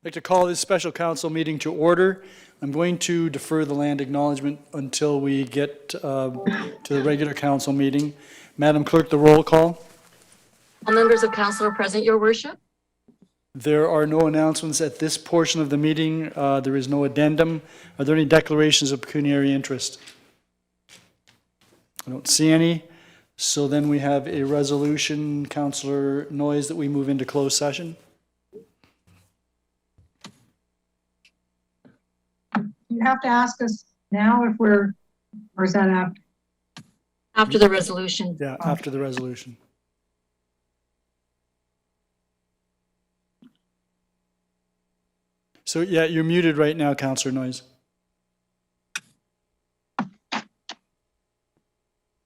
I'd like to call this special council meeting to order. I'm going to defer the land acknowledgement until we get to the regular council meeting. Madam Clerk, the roll call. All members of council are present, Your Worship. There are no announcements at this portion of the meeting. There is no addendum. Are there any declarations of pecuniary interest? I don't see any. So then we have a resolution, Councillor Noyes, that we move into closed session. You have to ask us now if we're, or is that after? After the resolution. Yeah, after the resolution. So yeah, you're muted right now, Councillor Noyes.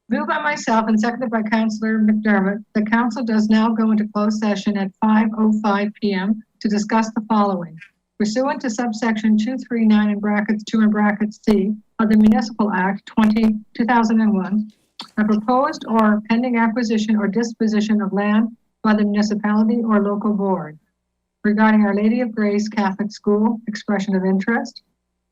Moved by myself and seconded by Councillor McDermott, the council does now go into closed session at 5:05 p.m. to discuss the following. Pursuant to subsection 239 in brackets 2 in brackets C of the Municipal Act 2001, a proposed or pending acquisition or disposition of land by the municipality or local board regarding Our Lady of Grace Catholic School, expression of interest,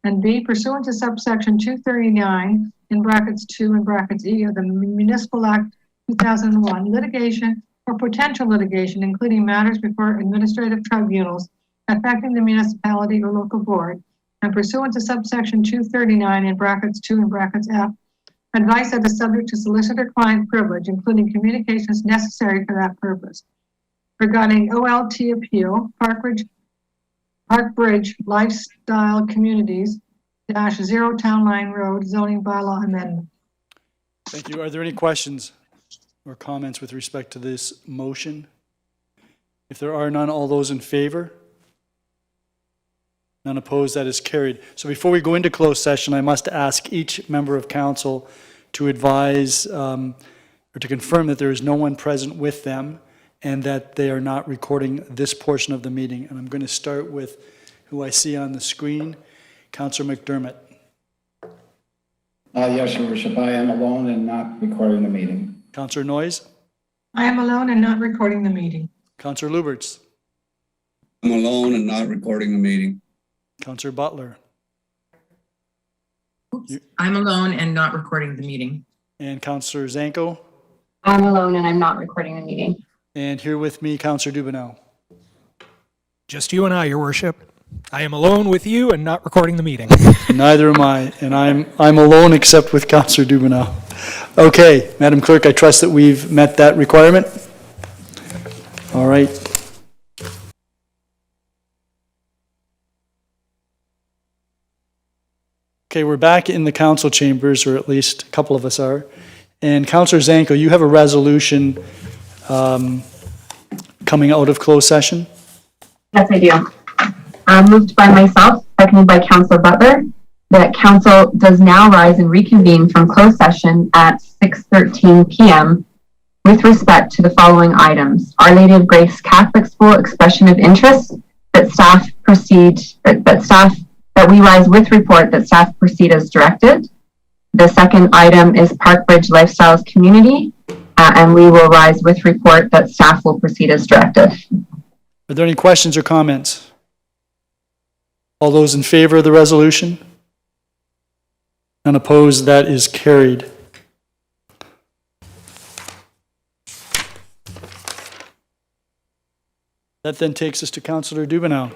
and B, pursuant to subsection 239 in brackets 2 in brackets E of the Municipal Act 2001, litigation or potential litigation, including matters before administrative tribunals affecting the municipality or local board, and pursuant to subsection 239 in brackets 2 in brackets F, advice that is subject to solicitor-client privilege, including communications necessary for that purpose. Regarding OLT appeal, Parkbridge Lifestyle Communities -0 Town Line Road zoning bylaw amendment. Thank you. Are there any questions or comments with respect to this motion? If there are none, all those in favor? None opposed, that is carried. So before we go into closed session, I must ask each member of council to advise or to confirm that there is no one present with them and that they are not recording this portion of the meeting. And I'm going to start with who I see on the screen, Councillor McDermott. Yes, Your Worship, I am alone and not recording the meeting. Councillor Noyes. I am alone and not recording the meeting. Councillor Lubberts. I'm alone and not recording the meeting. Councillor Butler. I'm alone and not recording the meeting. And Councillor Zanko. I'm alone and I'm not recording the meeting. And here with me, Councillor Dubanow. Just you and I, Your Worship. I am alone with you and not recording the meeting. Neither am I, and I'm alone except with Councillor Dubanow. Okay, Madam Clerk, I trust that we've met that requirement. All right. Okay, we're back in the council chambers, or at least a couple of us are. And Councillor Zanko, you have a resolution coming out of closed session? Yes, I do. Moved by myself, seconded by Councillor Butler, that council does now rise and reconvene from closed session at 6:13 p.m. with respect to the following items. Our Lady of Grace Catholic School, expression of interest, that staff proceed, that we rise with report that staff proceed as directed. The second item is Parkbridge Lifestyles Community, and we will rise with report that staff will proceed as directed. Are there any questions or comments? All those in favor of the resolution? None opposed, that is carried. That then takes us to Councillor Dubanow.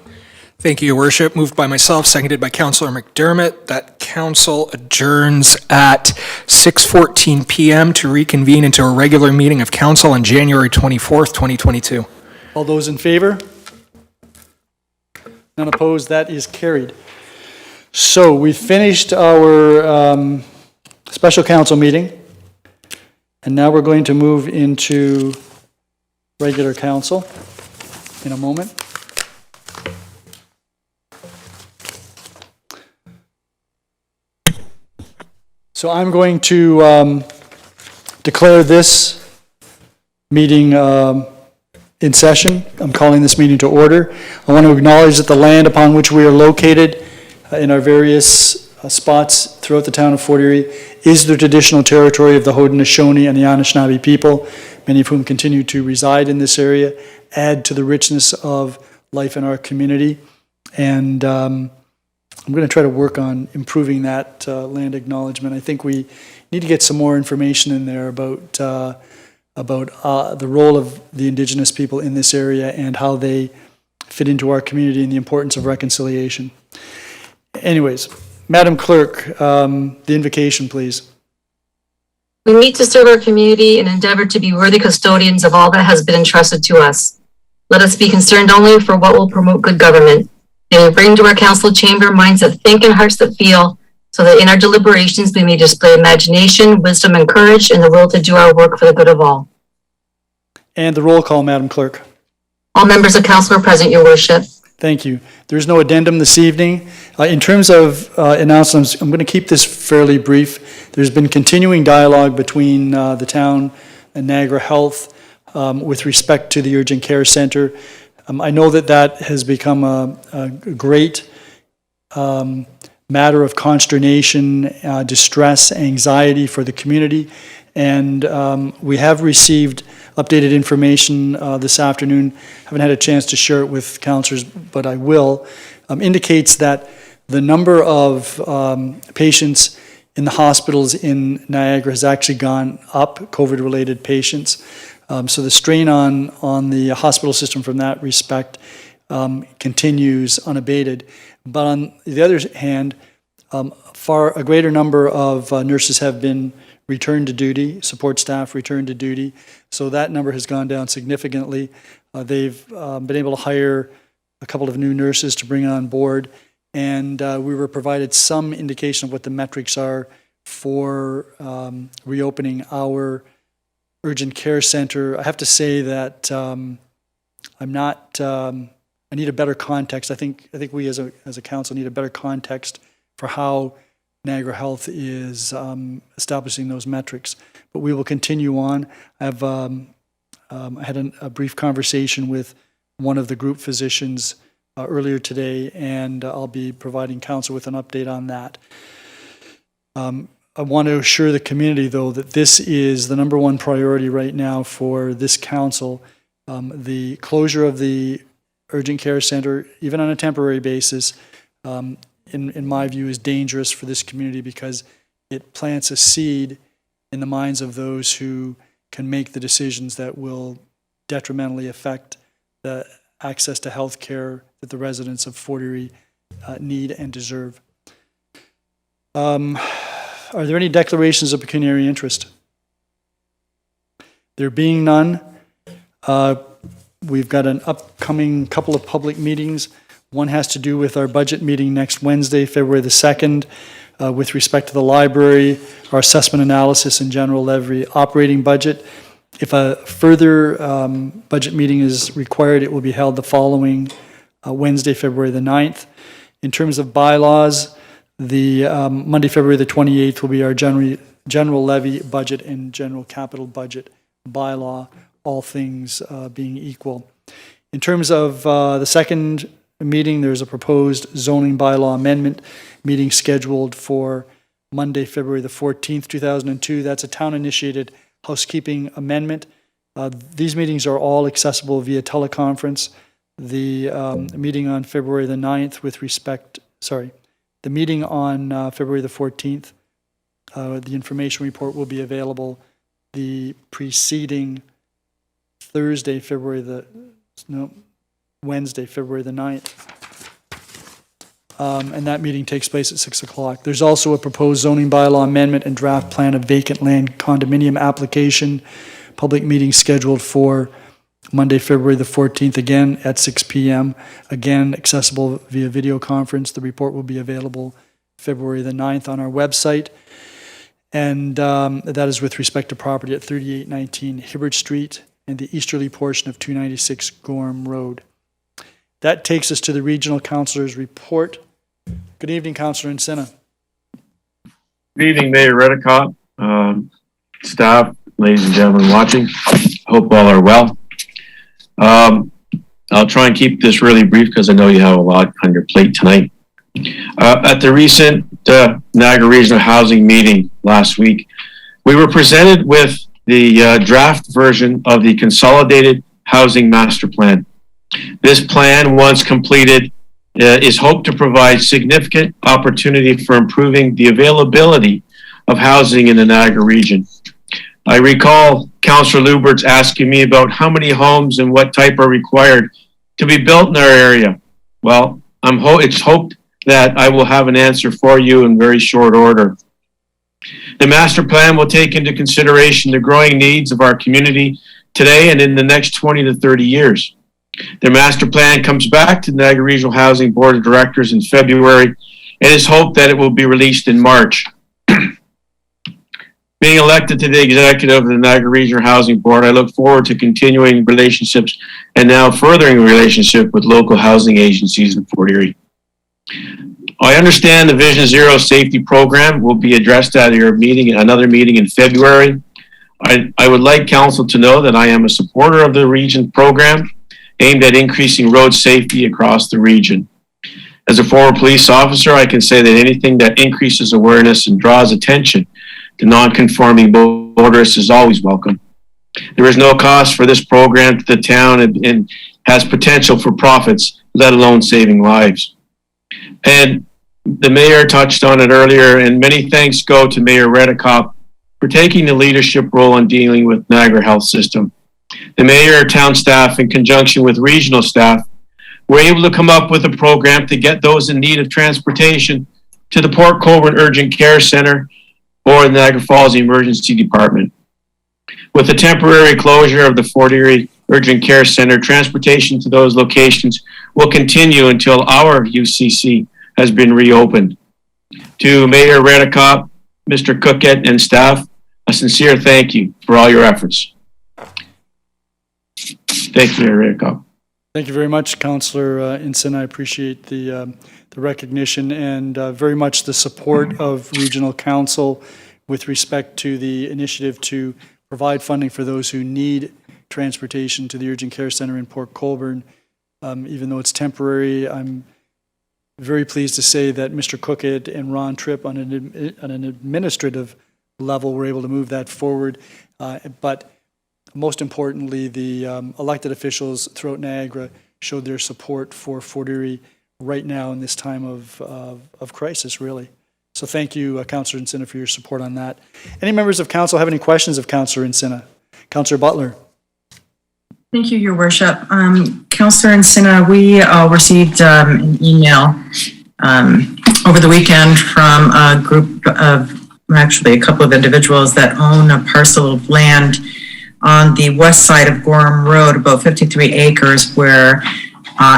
Thank you, Your Worship. Moved by myself, seconded by Councillor McDermott, that council adjourns at 6:14 p.m. to reconvene into a regular meeting of council on January 24th, 2022. All those in favor? None opposed, that is carried. So we finished our special council meeting, and now we're going to move into regular council in a moment. So I'm going to declare this meeting in session. I'm calling this meeting to order. I want to acknowledge that the land upon which we are located in our various spots throughout the town of Fort Erie is the traditional territory of the Haudenosaunee and the Anishinaabe people, many of whom continue to reside in this area, add to the richness of life in our community. And I'm going to try to work on improving that land acknowledgement. I think we need to get some more information in there about the role of the Indigenous people in this area and how they fit into our community and the importance of reconciliation. Anyways, Madam Clerk, the invocation, please. We meet to serve our community and endeavor to be worthy custodians of all that has been entrusted to us. Let us be concerned only for what will promote good government. May we bring to our council chamber minds that think and hearts that feel, so that in our deliberations we may display imagination, wisdom, and courage, and the will to do our work for the good of all. And the roll call, Madam Clerk. All members of council are present, Your Worship. Thank you. There's no addendum this evening. In terms of announcements, I'm going to keep this fairly brief. There's been continuing dialogue between the town and Niagara Health with respect to the Urgent Care Center. I know that has become a great matter of consternation, distress, anxiety for the community, and we have received updated information this afternoon. Haven't had a chance to share it with councillors, but I will. Indicates that the number of patients in the hospitals in Niagara has actually gone up, COVID-related patients. So the strain on the hospital system from that respect continues unabated. But on the other hand, far a greater number of nurses have been returned to duty, support staff returned to duty. So that number has gone down significantly. They've been able to hire a couple of new nurses to bring on board. And we were provided some indication of what the metrics are for reopening our urgent care center. I have to say that I need a better context. I think we as a council need a better context for how Niagara Health is establishing those metrics. But we will continue on. I had a brief conversation with one of the group physicians earlier today, and I'll be providing council with an update on that. I want to assure the community, though, that this is the number one priority right now for this council. The closure of the urgent care center, even on a temporary basis, in my view, is dangerous for this community because it plants a seed in the minds of those who can make the decisions that will detrimentally affect the access to health care that the residents of Fort Erie need and deserve. Are there any declarations of pecuniary interest? There being none, we've got an upcoming couple of public meetings. One has to do with our budget meeting next Wednesday, February the 2nd, with respect to the library, our assessment analysis and general levy operating budget. If a further budget meeting is required, it will be held the following Wednesday, February the 9th. In terms of bylaws, the Monday, February the 28th will be our general levy budget and general capital budget bylaw, all things being equal. In terms of the second meeting, there's a proposed zoning bylaw amendment meeting scheduled for Monday, February the 14th, 2002. That's a town-initiated housekeeping amendment. These meetings are all accessible via teleconference. The meeting on February the 9th the meeting on February the 14th, the information report will be available the preceding Wednesday, February the 9th. And that meeting takes place at 6 o'clock. There's also a proposed zoning bylaw amendment and draft plan of vacant land condominium application. Public meeting scheduled for Monday, February the 14th, again at 6 p.m. Again, accessible via video conference. The report will be available February the 9th on our website. And that is with respect to property at 3819 Hibbert Street and the easterly portion of 296 Gorham Road. That takes us to the Regional Councillor's report. Good evening, Councillor Encina. Good evening, Mayor Redekop, staff, ladies and gentlemen watching. Hope all are well. I'll try and keep this really brief because I know you have a lot on your plate tonight. At the recent Niagara Regional Housing meeting last week, we were presented with the draft version of the Consolidated Housing Master Plan. This plan, once completed, is hoped to provide significant opportunity for improving the availability of housing in the Niagara region. I recall Councillor Lubberts asking me about how many homes and what type are required to be built in our area. Well, it's hoped that I will have an answer for you in very short order. The master plan will take into consideration the growing needs of our community today and in the next 20 to 30 years. The master plan comes back to the Niagara Regional Housing Board of Directors in February, and it's hoped that it will be released in March. Being elected to the executive of the Niagara Regional Housing Board, I look forward to continuing relationships and now furthering a relationship with local housing agencies in Fort Erie. I understand the Vision Zero safety program will be addressed at your meeting, another meeting in February. I would like council to know that I am a supporter of the region program aimed at increasing road safety across the region. As a former police officer, I can say that anything that increases awareness and draws attention to non-conforming motorists is always welcome. There is no cost for this program to the town and has potential for profits, let alone saving lives. And the mayor touched on it earlier, and many thanks go to Mayor Redekop for taking the leadership role in dealing with Niagara Health System. The mayor, town staff, in conjunction with regional staff, were able to come up with a program to get those in need of transportation to the Port Colborne Urgent Care Center or the Niagara Falls Emergency Department. With the temporary closure of the Fort Erie Urgent Care Center, transportation to those locations will continue until our UCC has been reopened. To Mayor Redekop, Mr. Cookett, and staff, a sincere thank you for all your efforts. Thank you, Mayor Redekop. Thank you very much, Councillor Inson. I appreciate the recognition and very much the support of Regional Council with respect to the initiative to provide funding for those who need transportation to the Urgent Care Center in Port Colborne. Even though it's temporary, I'm very pleased to say that Mr. Cookett and Ron Tripp on an administrative level were able to move that forward. But most importantly, the elected officials throughout Niagara showed their support for Fort Erie right now in this time of crisis, really. So thank you, Councillor Insina, for your support on that. Any members of council have any questions of Councillor Insina? Councillor Butler. Thank you, Your Worship. Councillor Insina, we received an email over the weekend from a group of, actually a couple of individuals that own a parcel of land on the west side of Gorham Road, about 53 acres, where,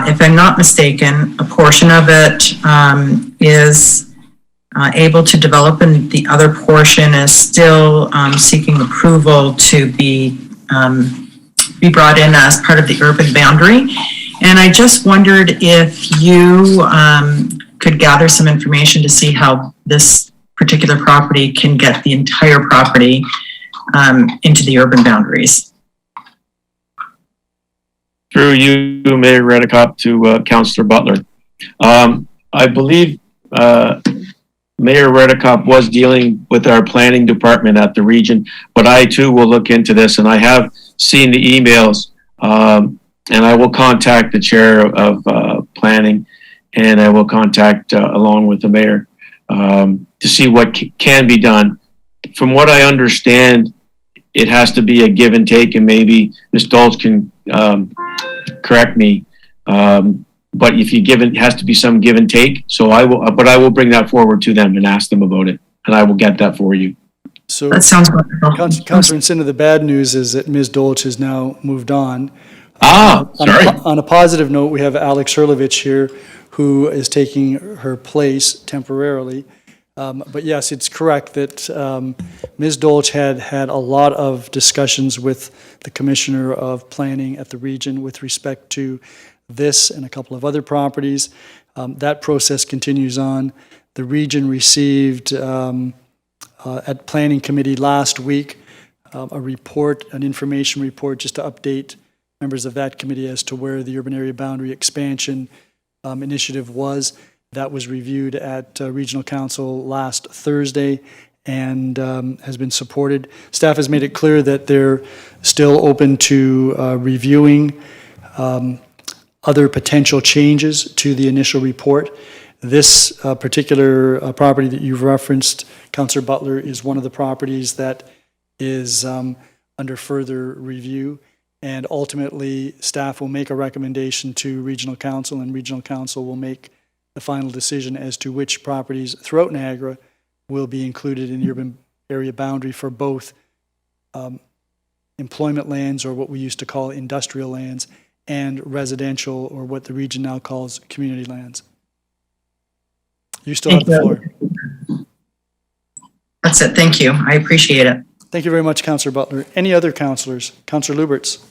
if I'm not mistaken, a portion of it is able to develop, and the other portion is still seeking approval to be brought in as part of the urban boundary. And I just wondered if you could gather some information to see how this particular property can get the entire property into the urban boundaries. Through you, Mayor Redekop, to Councillor Butler. I believe Mayor Redekop was dealing with our planning department at the region, but I too will look into this, and I have seen the emails, and I will contact the chair of planning, and I will contact along with the mayor to see what can be done. From what I understand, it has to be a give and take, and maybe Ms. Dolch can correct me. But if you give it, has to be some give and take. So I will bring that forward to them and ask them about it, and I will get that for you. So that sounds wonderful. Councillor Insina, the bad news is that Ms. Dolch has now moved on. Sorry. On a positive note, we have Alex Hurlovich here, who is taking her place temporarily. But yes, it's correct that Ms. Dolch had a lot of discussions with the Commissioner of Planning at the region with respect to this and a couple of other properties. That process continues on. The region received at Planning Committee last week a report, an information report, just to update members of that committee as to where the urban area boundary expansion initiative was. That was reviewed at Regional Council last Thursday and has been supported. Staff has made it clear that they're still open to reviewing other potential changes to the initial report. This particular property that you've referenced, Councillor Butler, is one of the properties that is under further review. And ultimately, staff will make a recommendation to Regional Council, and Regional Council will make the final decision as to which properties throughout Niagara will be included in the urban area boundary for both employment lands, or what we used to call industrial lands, and residential, or what the region now calls community lands. You still have the floor. That's it. Thank you. I appreciate it. Thank you very much, Councillor Butler. Any other councillors? Councillor Lubberts.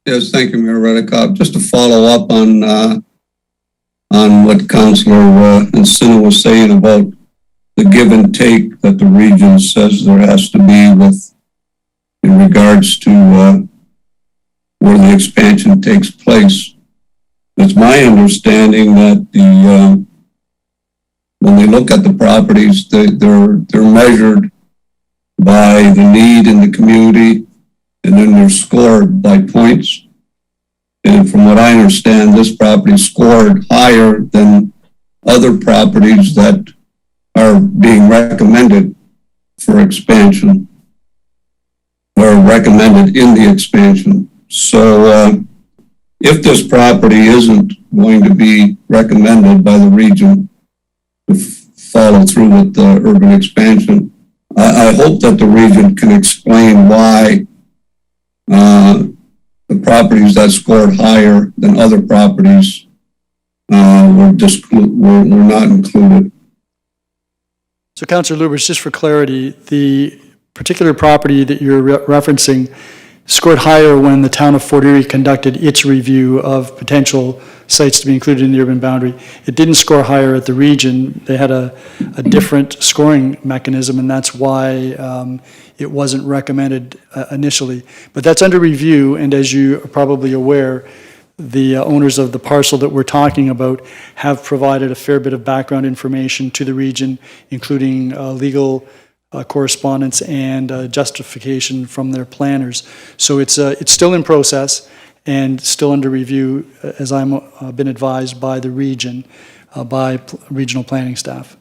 Yes, thank you, Mayor Redekop. Just to follow up on what Councillor Encina was saying about the give and take that the region says there has to be with in regards to where the expansion takes place. It's my understanding that when they look at the properties, they're measured by the need in the community, and then they're scored by points. And from what I understand, this property scored higher than other properties that are being recommended for expansion, or recommended in the expansion. So if this property isn't going to be recommended by the region to follow through with the urban expansion, I hope that the region can explain why the properties that scored higher than other properties were not included. So, Councillor Lubberts, just for clarity, the particular property that you're referencing scored higher when the town of Fort Erie conducted its review of potential sites to be included in the urban boundary. It didn't score higher at the region. They had a different scoring mechanism, and that's why it wasn't recommended initially. But that's under review, and as you are probably aware, the owners of the parcel that we're talking about have provided a fair bit of background information to the region, including legal correspondence and justification from their planners. So it's still in process and still under review, as I'm been advised by the region, by regional planning staff.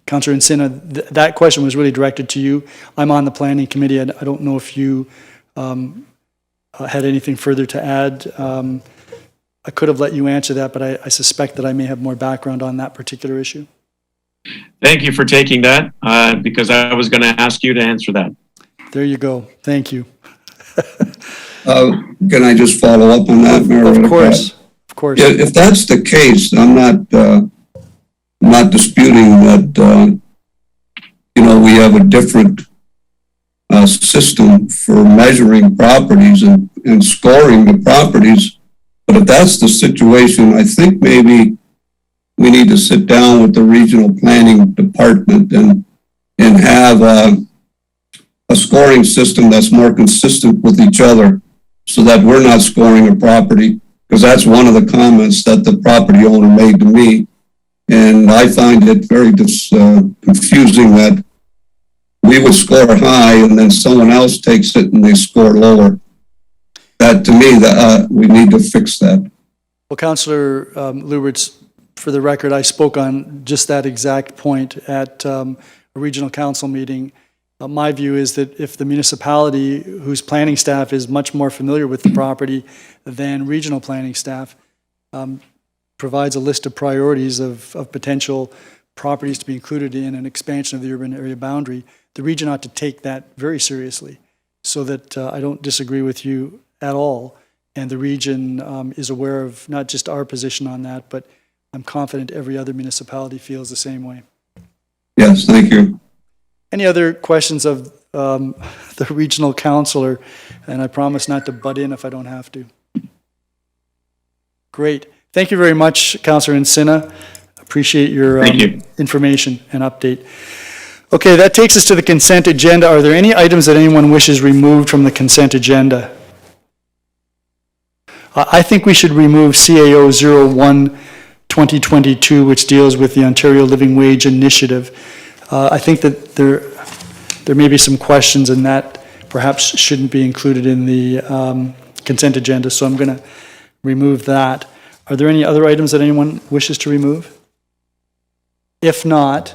Councillor Encina, that question was really directed to you. I'm on the planning committee. I don't know if you had anything further to add. I could have let you answer that, but I suspect that I may have more background on that particular issue. Thank you for taking that, because I was going to ask you to answer that. There you go. Thank you. Can I just follow up on that, Mayor? Of course. Of course. If that's the case, I'm not disputing that, we have a different system for measuring properties and scoring the properties. But if that's the situation, I think maybe we need to sit down with the regional planning department and have a scoring system that's more consistent with each other, so that we're not scoring a property, because that's one of the comments that the property owner made to me. And I find it very confusing that we would score high and then someone else takes it and they score lower. That, to me, we need to fix that. Well, Councillor Lubberts, for the record, I spoke on just that exact point at a regional council meeting. My view is that if the municipality, whose planning staff is much more familiar with the property than regional planning staff, provides a list of priorities of potential properties to be included in an expansion of the urban area boundary, the region ought to take that very seriously, so that I don't disagree with you at all. And the region is aware of not just our position on that, but I'm confident every other municipality feels the same way. Yes, thank you. Any other questions of the regional councillor? And I promise not to butt in if I don't have to. Great. Thank you very much, Councillor Encina. Appreciate your information and update. Okay, that takes us to the consent agenda. Are there any items that anyone wishes removed from the consent agenda? I think we should remove CAO 01-2022, which deals with the Ontario Living Wage Initiative. I think that there may be some questions, and that perhaps shouldn't be included in the consent agenda, so I'm going to remove that. Are there any other items that anyone wishes to remove? If not,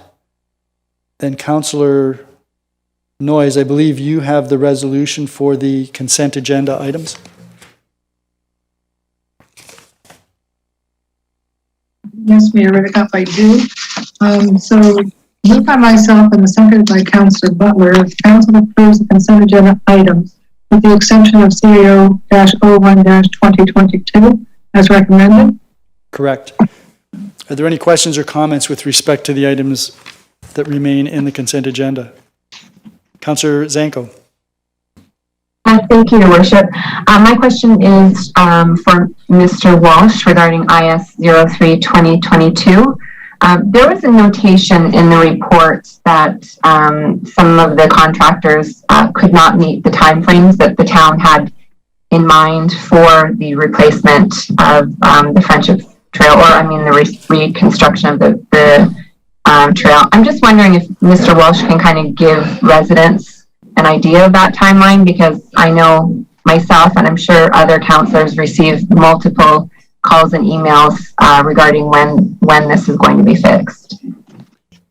then Councillor Noyes, I believe you have the resolution for the consent agenda items. Yes, Mayor Redekop, I do. So moved by myself and seconded by Councillor Butler, council approves the consent agenda items with the exception of CAO-01-2022 as recommended. Correct. Are there any questions or comments with respect to the items that remain in the consent agenda? Councillor Zanko. Thank you, Your Worship. My question is for Mr. Walsh regarding IS 03-2022. There was a notation in the report that some of the contractors could not meet the timeframes that the town had in mind for the replacement of the Friendship Trail, or I mean the reconstruction of the trail. I'm just wondering if Mr. Walsh can kind of give residents an idea of that timeline, because I know myself and I'm sure other councillors received multiple calls and emails regarding when this is going to be fixed.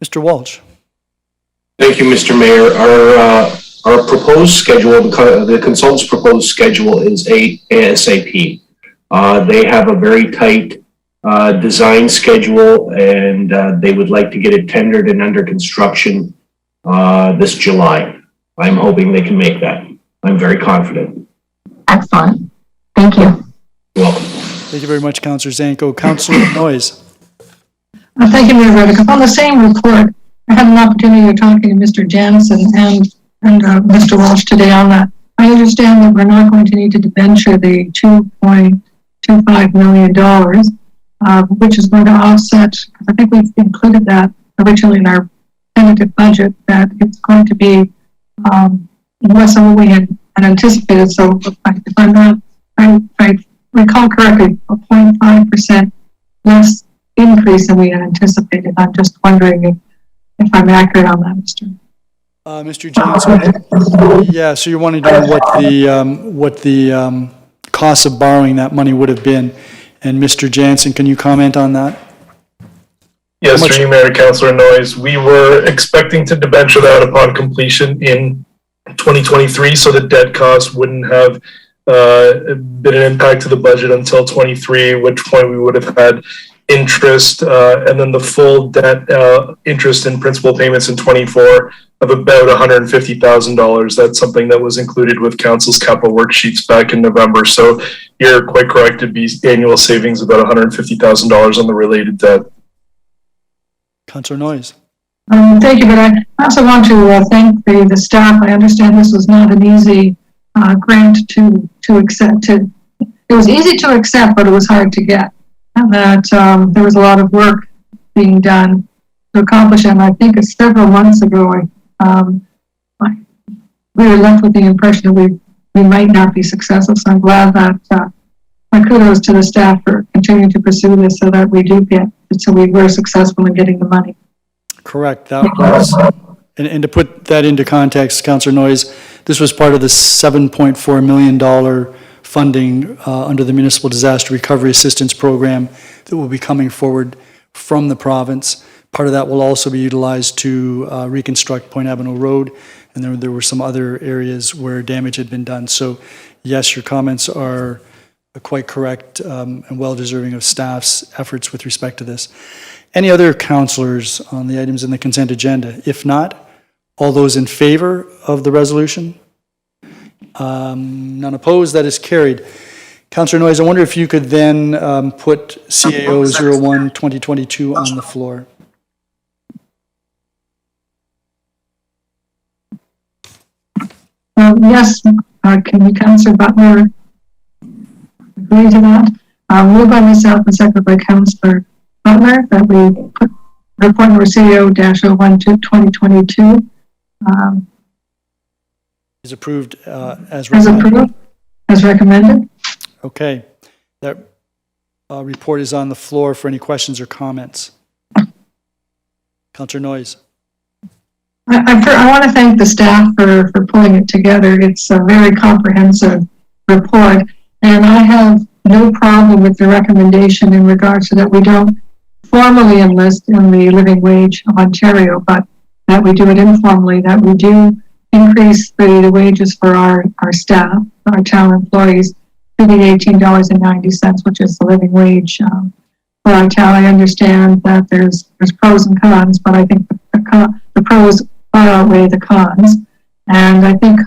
Mr. Walsh. Thank you, Mr. Mayor. Our proposed schedule, the consultant's proposed schedule is ASAP. They have a very tight design schedule, and they would like to get it tendered and under construction this July. I'm hoping they can make that. I'm very confident. Excellent. Thank you. You're welcome. Thank you very much, Councillor Zanko. Councillor Noyes. Thank you, Mayor Redekop. On the same report, I had an opportunity of talking to Mr. Jansen and Mr. Walsh today on that. I understand that we're not going to need to debenture the $2.25 million, which is going to offset, because I think we've included that originally in our tentative budget, that it's going to be less than what we had anticipated. So if I'm not, I recall correctly, a 0.5% less increase than we had anticipated. I'm just wondering if I'm accurate on that, Mr. Jansen. Yeah, so you're wanting to know what the cost of borrowing that money would have been. And Mr. Jansen, can you comment on that? Yes, through you, Mayor, Councillor Noyes. We were expecting to debenture that upon completion in 2023, so the debt cost wouldn't have been an impact to the budget until 23, at which point we would have had interest and then the full debt interest and principal payments in 24 of about $150,000. That's something that was included with Council's capital worksheets back in November. So you're quite correct, it'd be annual savings about $150,000 on the related debt. Councillor Noyes. Thank you, but I also want to thank the staff. I understand this was not an easy grant to accept. It was easy to accept, but it was hard to get. And that there was a lot of work being done to accomplish it. And I think it's several months ago, we were left with the impression that we might not be successful. So I'm glad that my kudos to the staff for continuing to pursue this so that we do get it, so we were successful in getting the money. Correct. That was, and to put that into context, Councillor Noyes, this was part of the $7.4 million funding under the Municipal Disaster Recovery Assistance Program that will be coming forward from the province. Part of that will also be utilized to reconstruct Point Avenue Road, and there were some other areas where damage had been done. So yes, your comments are quite correct and well-deserving of staff's efforts with respect to this. Any other councillors on the items in the consent agenda? If not, all those in favor of the resolution? None opposed, that is carried. Councillor Noyes, I wonder if you could then put CAO 01-2022 on the floor. Yes, can you, Councillor Butler, agree to that? Moved by myself and seconded by Councillor Butler that we put report number CAO-01-2022 Is approved as as recommended. approved, as recommended. Okay. That report is on the floor for any questions or comments. Councillor Noyes. I want to thank the staff for pulling it together. It's a very comprehensive report, and I have no problem with the recommendation in regards to that we don't formally enlist in the living wage of Ontario, but that we do it informally, that we do increase the wages for our staff, our town employees, to the $18.90, which is the living wage for our town. I understand that there's pros and cons, but I think the pros far outweigh the cons. And I think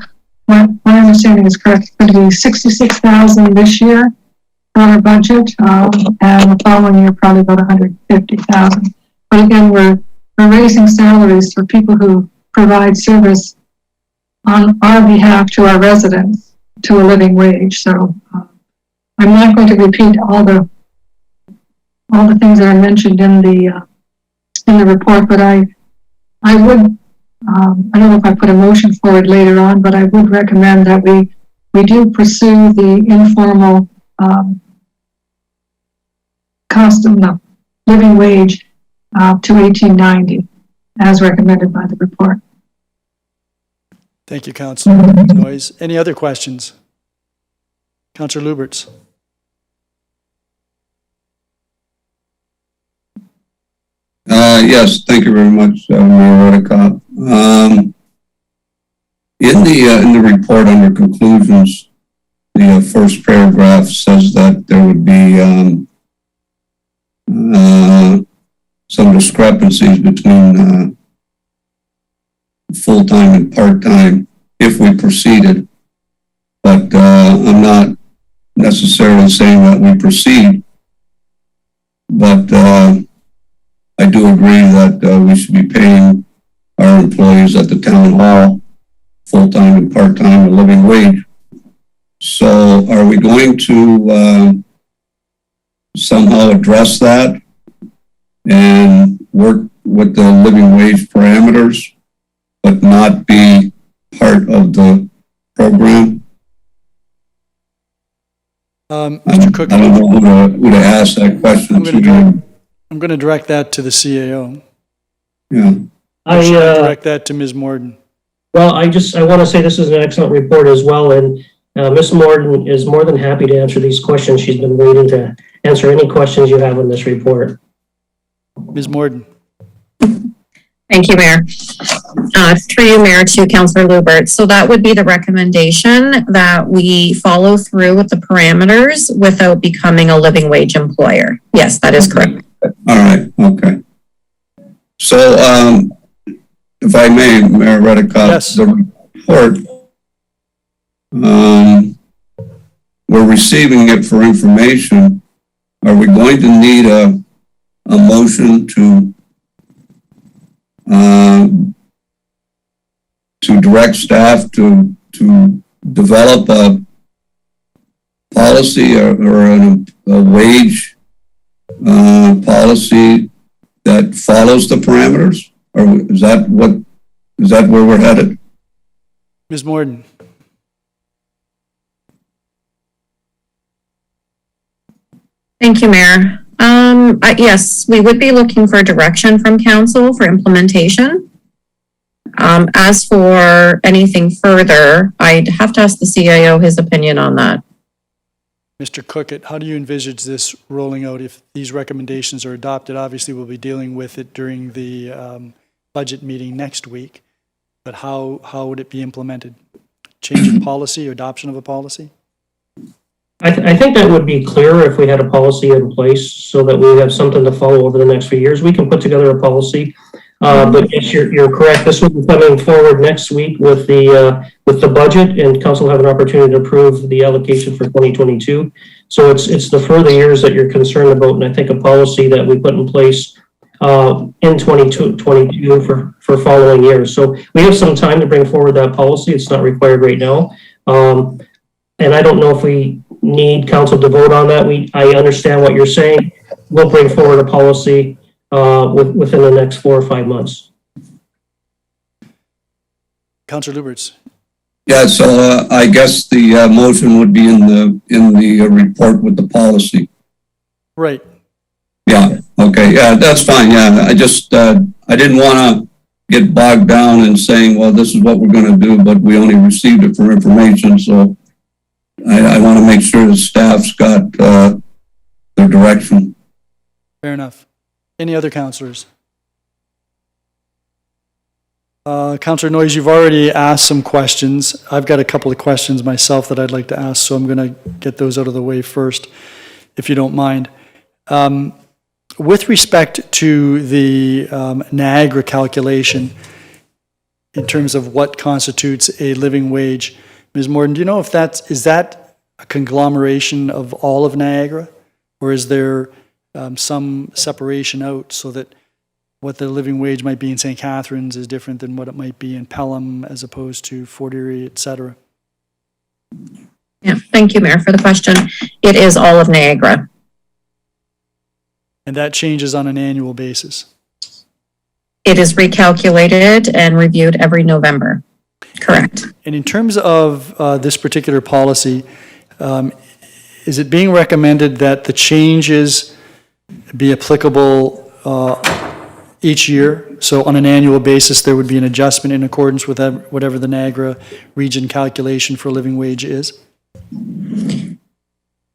my understanding is correct. It's going to be $66,000 this year for our budget, and the following year probably about $150,000. But again, we're raising salaries for people who provide service on our behalf to our residents to a living wage. So I'm not going to repeat all the things that are mentioned in the report, but I would I don't know if I put a motion forward later on, but I would recommend that we do pursue the informal living wage to $18.90 as recommended by the report. Thank you, Councillor Noyes. Any other questions? Councillor Lubberts. Yes, thank you very much, Mayor Redekop. In the report under conclusions, the first paragraph says that there would be some discrepancies between full-time and part-time if we proceeded. But I'm not necessarily saying that we proceed, but I do agree that we should be paying our employees at the town hall full-time and part-time a living wage. So are we going to somehow address that and work with the living wage parameters, but not be part of the program? Mr. Cook, I don't know who to ask that question to. I'm going to direct that to the CAO. Yeah. I direct that to Ms. Morden. Well, I want to say this is an excellent report as well, and Ms. Morden is more than happy to answer these questions. She's been waiting to answer any questions you have on this report. Ms. Morden. Thank you, Mayor. Through you, Mayor, to Councillor Lubberts. So that would be the recommendation, that we follow through with the parameters without becoming a living wage employer. Yes, that is correct. All right, okay. So, if I may, Mayor Redekop, yes. The report, we're receiving it for information. Are we going to need a motion to direct staff to develop a policy or a wage policy that follows the parameters? Or is that where we're headed? Ms. Morden. Thank you, Mayor. Yes, we would be looking for direction from council for implementation. As for anything further, I'd have to ask the CIO his opinion on that. Mr. Cookett, how do you envisage this rolling out if these recommendations are adopted? Obviously, we'll be dealing with it during the budget meeting next week, but how would it be implemented? Change of policy or adoption of a policy? I think that would be clearer if we had a policy in place so that we have something to follow over the next few years. We can put together a policy, but yes, you're correct. This will be coming forward next week with the budget, and council will have an opportunity to approve the allocation for 2022. So it's the further years that you're concerned about, and I think a policy that we put in place in 2022 for following years. So we have some time to bring forward that policy. It's not required right now, and I don't know if we need council to vote on that. I understand what you're saying. We'll bring forward a policy within the next 4 or 5 months. Councillor Lubberts. Yeah, so I guess the motion would be in the report with the policy. Right. Yeah. Okay. Yeah, that's fine. Yeah, I just I didn't want to get bogged down in saying, well, this is what we're going to do, but we only received it for information. So I want to make sure the staff's got their direction. Fair enough. Any other councillors? Councillor Noyes, you've already asked some questions. I've got a couple of questions myself that I'd like to ask, so I'm going to get those out of the way first, if you don't mind. With respect to the Niagara calculation, in terms of what constitutes a living wage, Ms. Morton, do you know if is that a conglomeration of all of Niagara? Or is there some separation out so that what the living wage might be in St. Catharines is different than what it might be in Pelham as opposed to Fort Erie, et cetera? Yeah, thank you, Mayor, for the question. It is all of Niagara. And that changes on an annual basis? It is recalculated and reviewed every November. Correct. And in terms of this particular policy, is it being recommended that the changes be applicable each year? So on an annual basis, there would be an adjustment in accordance with whatever the Niagara Region calculation for living wage is?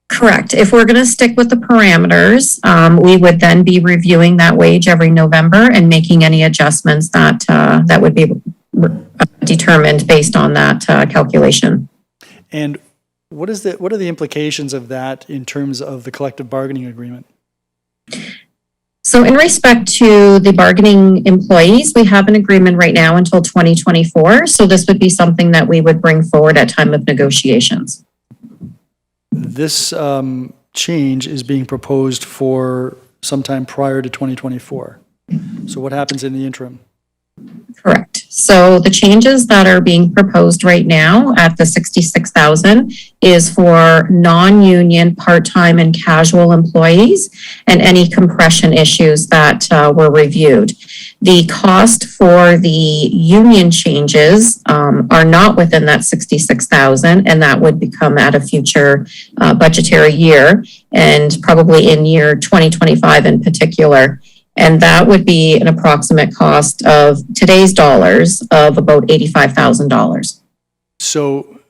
Correct. If we're going to stick with the parameters, we would then be reviewing that wage every November and making any adjustments that that would be determined based on that calculation. And what are the implications of that in terms of the collective bargaining agreement? So in respect to the bargaining employees, we have an agreement right now until 2024. So this would be something that we would bring forward at time of negotiations. This change is being proposed for sometime prior to 2024. So what happens in the interim? Correct. So the changes that are being proposed right now at the 66,000 is for non-union, part-time and casual employees and any compression issues that were reviewed. The cost for the union changes are not within that 66,000, and that would become at a future budgetary year, and probably in year 2025 in particular. And that would be an approximate cost of today's dollars of about $85,000. So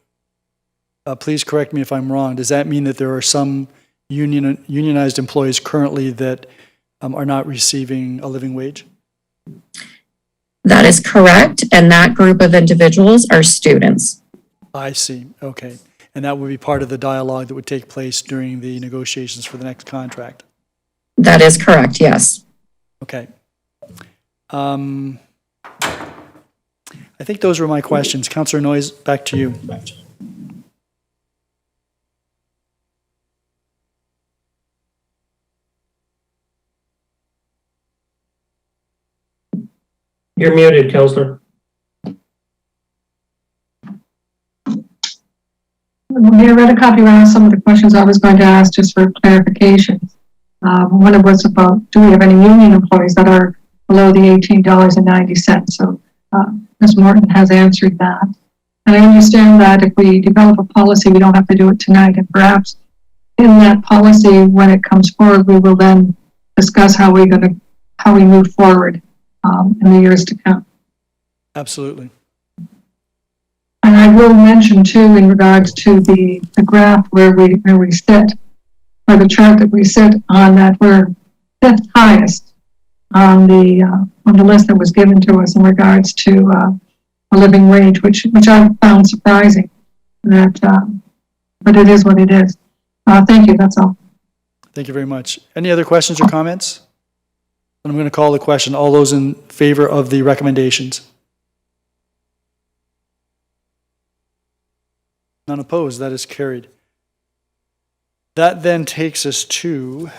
please correct me if I'm wrong. Does that mean that there are some unionized employees currently that are not receiving a living wage? That is correct. And that group of individuals are students. I see. Okay. And that would be part of the dialogue that would take place during the negotiations for the next contract? That is correct, yes. Okay. I think those were my questions. Councillor Noyes, back to you. You're muted, Councillor. Mayor Redekop, you asked some of the questions I was going to ask just for clarification. One of was about, do we have any union employees that are below the $18.90? So Ms. Morton has answered that. And I understand that if we develop a policy, we don't have to do it tonight. And perhaps in that policy, when it comes forward, we will then discuss how we move forward in the years to come. Absolutely. And I will mention too, in regards to the graph where we sit, or the chart that we sit on, that we're fifth highest on the list that was given to us in regards to a living wage, which I found surprising. That, but it is what it is. Thank you. That's all. Thank you very much. Any other questions or comments? I'm going to call the question. All those in favor of the recommendations? None opposed. That is carried. That then takes us to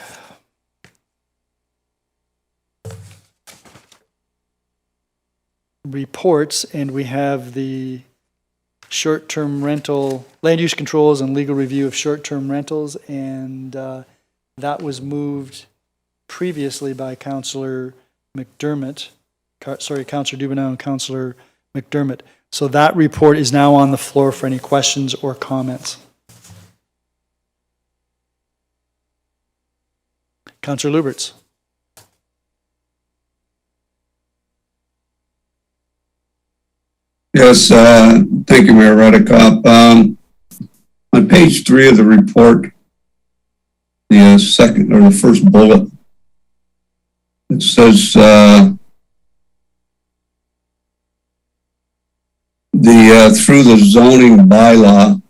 reports, and we have the short-term rental, land use controls and legal review of short-term rentals, and that was moved previously by Councillor McDermott, Councillor Dubanow and Councillor McDermott. So that report is now on the floor for any questions or comments. Councillor Lubberts. Yes, thank you, Mayor Redekop. On page 3 of the report, the second or the first bullet, it says through the zoning bylaw,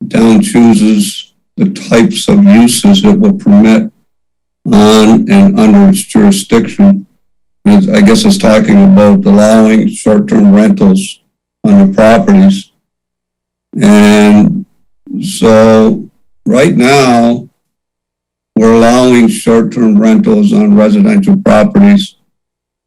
the town chooses the types of uses it will permit on and under its jurisdiction. I guess it's talking about allowing short-term rentals on the properties. And so right now, we're allowing short-term rentals on residential properties.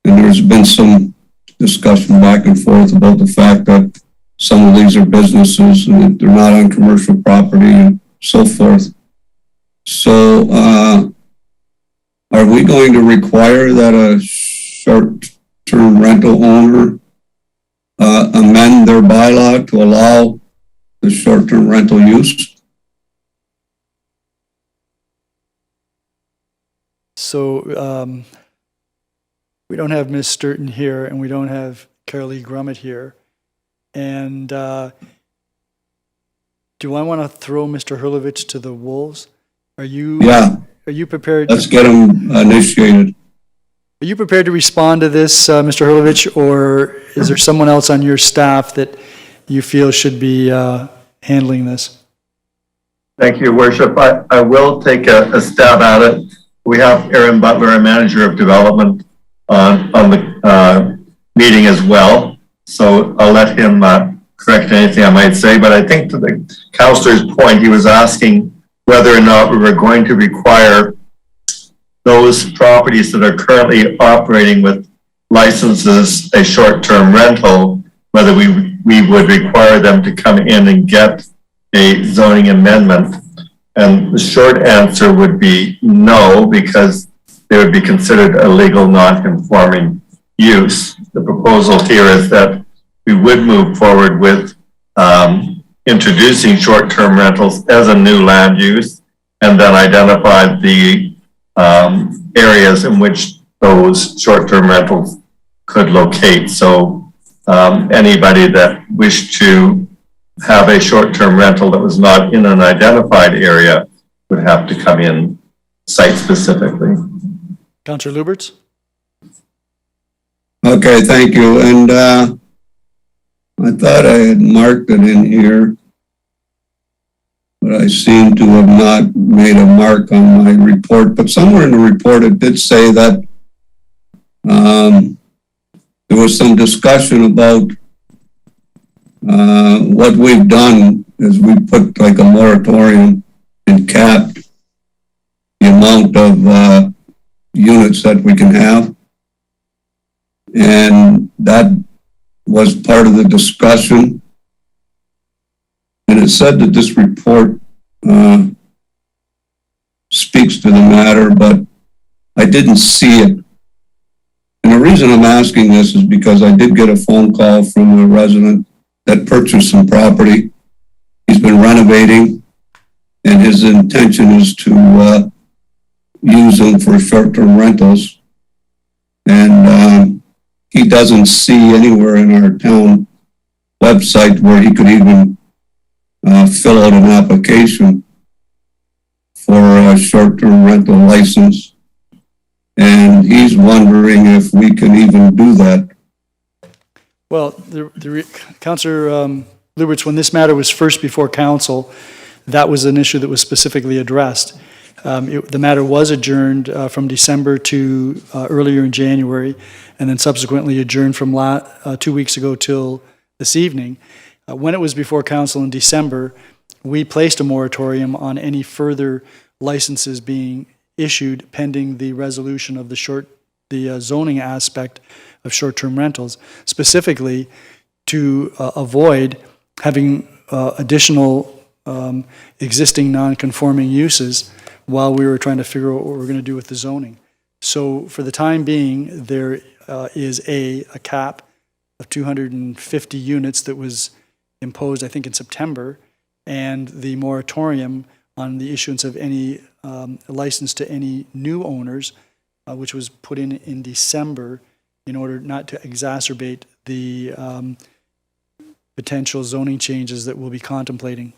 And there's been some discussion back and forth about the fact that some of these are businesses and they're not on commercial property and so forth. So, are we going to require that a short-term rental owner amend their bylaw to allow the short-term rental use? So we don't have Ms. Sturton here, and we don't have Carolee Grummett here. And do I want to throw Mr. Hurlovich to the wolves? Are you prepared? Let's get him initiated. Are you prepared to respond to this, Mr. Hurlovich, or is there someone else on your staff that you feel should be handling this? Thank you, Worship. I will take a stab at it. We have Aaron Butler, a manager of development, on the meeting as well. So I'll let him correct anything I might say. But I think to the councillor's point, he was asking whether or not we were going to require those properties that are currently operating with licenses a short-term rental, whether we would require them to come in and get a zoning amendment. And the short answer would be no, because they would be considered a legal non-conforming use. The proposal here is that we would move forward with introducing short-term rentals as a new land use, and then identify the areas in which those short-term rentals could locate. So anybody that wished to have a short-term rental that was not in an identified area would have to come in site specifically. Councillor Lubberts? Okay, thank you. And I thought I had marked it in here, but I seem to have not made a mark on my report. But somewhere in the report, it did say that there was some discussion about what we've done is we put like a moratorium and capped the amount of units that we can have. And that was part of the discussion. And it said that this report speaks to the matter, but I didn't see it. And the reason I'm asking this is because I did get a phone call from a resident that purchased some property. He's been renovating, and his intention is to use them for short-term rentals. And he doesn't see anywhere in our town website where he could even fill out an application for a short-term rental license. And he's wondering if we can even do that. Well, Councillor Lubberts, when this matter was first before council, that was an issue that was specifically addressed. The matter was adjourned from December to earlier in January, and then subsequently adjourned from 2 weeks ago till this evening. When it was before council in December, we placed a moratorium on any further licenses being issued pending the resolution of the zoning aspect of short-term rentals, specifically to avoid having additional existing non-conforming uses while we were trying to figure out what we're going to do with the zoning. So for the time being, there is a cap of 250 units that was imposed, I think, in September, and the moratorium on the issuance of any license to any new owners, which was put in December in order not to exacerbate the potential zoning changes that we'll be contemplating.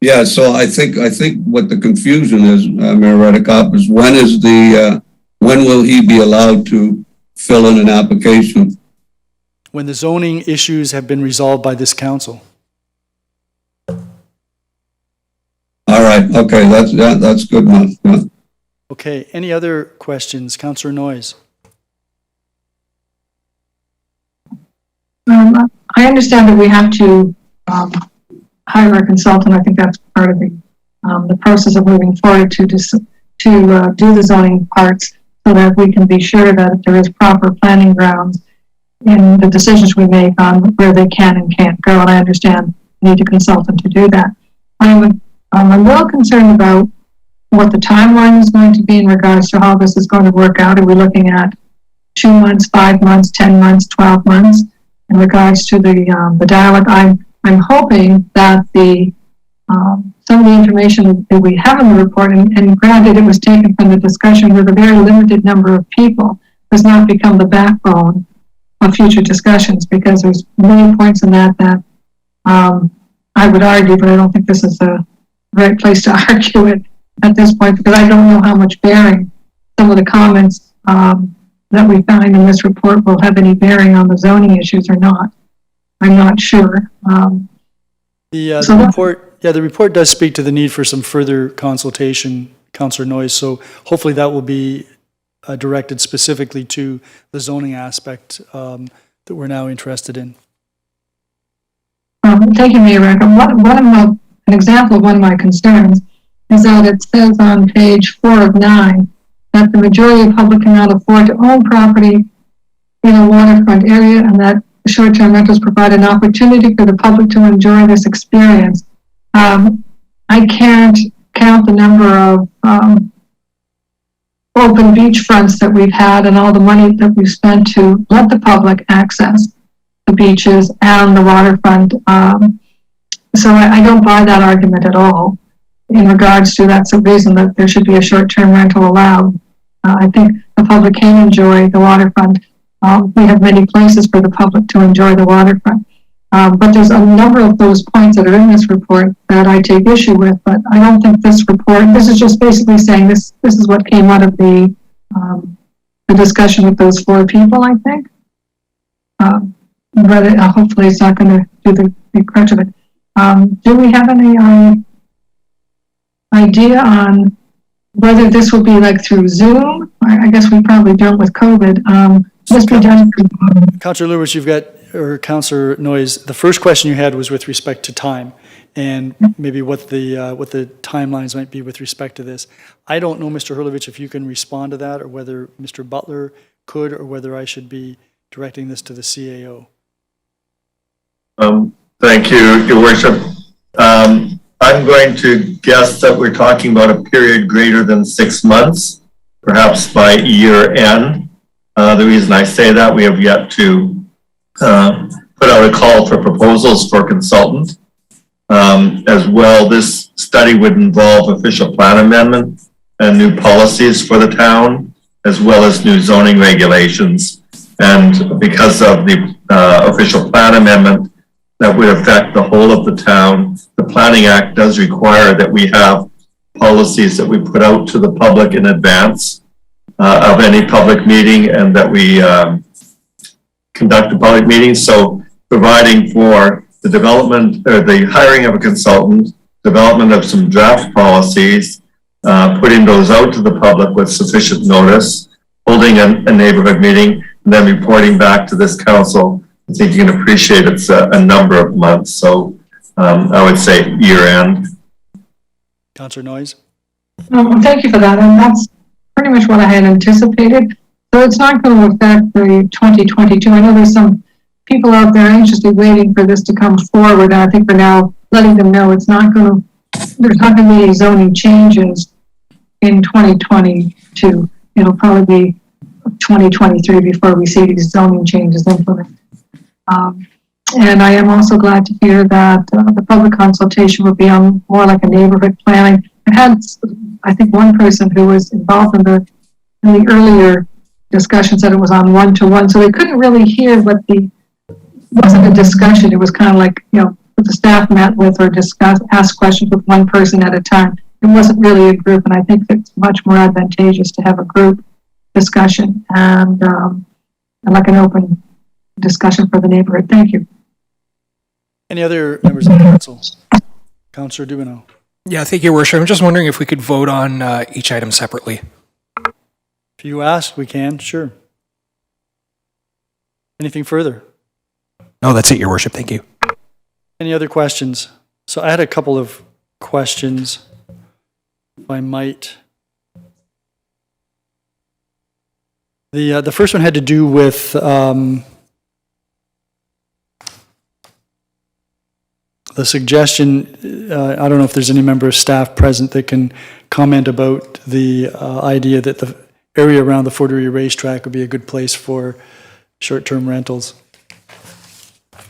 Yeah, so I think what the confusion is, Mayor Redekop, is when will he be allowed to fill in an application? When the zoning issues have been resolved by this council. All right, okay, that's good enough. Yeah. Okay, any other questions? Councillor Noyes. I understand that we have to hire a consultant. I think that's part of the process of moving forward to do the zoning parts, so that we can be sure that there is proper planning grounds in the decisions we make on where they can and can't go. And I understand we need a consultant to do that. I'm a little concerned about what the timeline is going to be in regards to how this is going to work out. Are we looking at 2 months, 5 months, 10 months, 12 months? In regards to the dialogue, I'm hoping that some of the information that we have in the report, and granted it was taken from the discussion with a very limited number of people, does not become the backbone of future discussions, because there's many points in that I would argue, but I don't think this is the right place to argue it at this point, because I don't know how much bearing some of the comments that we find in this report will have any bearing on the zoning issues or not. I'm not sure. The report does speak to the need for some further consultation, Councillor Noyes, so hopefully that will be directed specifically to the zoning aspect that we're now interested in. Thank you, Mayor Redekop. An example of one of my concerns is that it says on page 4 of 9 that the majority of public cannot afford to own property in a waterfront area, and that short-term rentals provide an opportunity for the public to enjoy this experience. I can't count the number of open beachfronts that we've had and all the money that we've spent to let the public access the beaches and the waterfront. So I don't buy that argument at all in regards to that's the reason that there should be a short-term rental allowed. I think the public can enjoy the waterfront. We have many places for the public to enjoy the waterfront. But there's a number of those points that are in this report that I take issue with, but I don't think this is just basically saying this is what came out of the discussion with those 4 people, I think. But hopefully it's not going to do the crutch of it. Do we have any idea on whether this will be like through Zoom? I guess we probably don't with COVID. Must be done. Councillor Lubberts, you've got, or Councillor Noyes, the first question you had was with respect to time and maybe what the timelines might be with respect to this. I don't know, Mr. Hurlovich, if you can respond to that, or whether Mr. Butler could, or whether I should be directing this to the CAO. Thank you, Your Worship. I'm going to guess that we're talking about a period greater than 6 months, perhaps by year end. The reason I say that, we have yet to put out a call for proposals for consultant. As well, this study would involve official plan amendment and new policies for the town, as well as new zoning regulations. And because of the official plan amendment that would affect the whole of the town, the Planning Act does require that we have policies that we put out to the public in advance of any public meeting, and that we conduct a public meeting. So providing for the development or the hiring of a consultant, development of some draft policies, putting those out to the public with sufficient notice, holding a neighborhood meeting, and then reporting back to this council. I think you can appreciate it's a number of months. So I would say year end. Councillor Noyes? Thank you for that. And that's pretty much what I had anticipated. So it's not going to affect the 2022. I know there's some people out there anxiously waiting for this to come forward. And I think we're now letting them know there's not going to be any zoning changes in 2022. It'll probably be 2023 before we see these zoning changes implemented. And I am also glad to hear that the public consultation will be on more like a neighborhood planning. I had, I think, one person who was involved in the in the earlier discussion said it was on one-to-one, so they couldn't really hear what wasn't a discussion. It was kind of like, what the staff met with or asked questions with one person at a time. It wasn't really a group, and I think it's much more advantageous to have a group discussion and like an open discussion for the neighborhood. Thank you. Any other members of the council? Councillor Dubanow. Yeah, thank you, Your Worship. I'm just wondering if we could vote on each item separately. If you ask, we can, sure. Anything further? No, that's it, Your Worship. Thank you. Any other questions? So I had a couple of questions, if I might. The first one had to do with the suggestion. I don't know if there's any member of staff present that can comment about the idea that the area around the Fort Erie racetrack would be a good place for short-term rentals. Is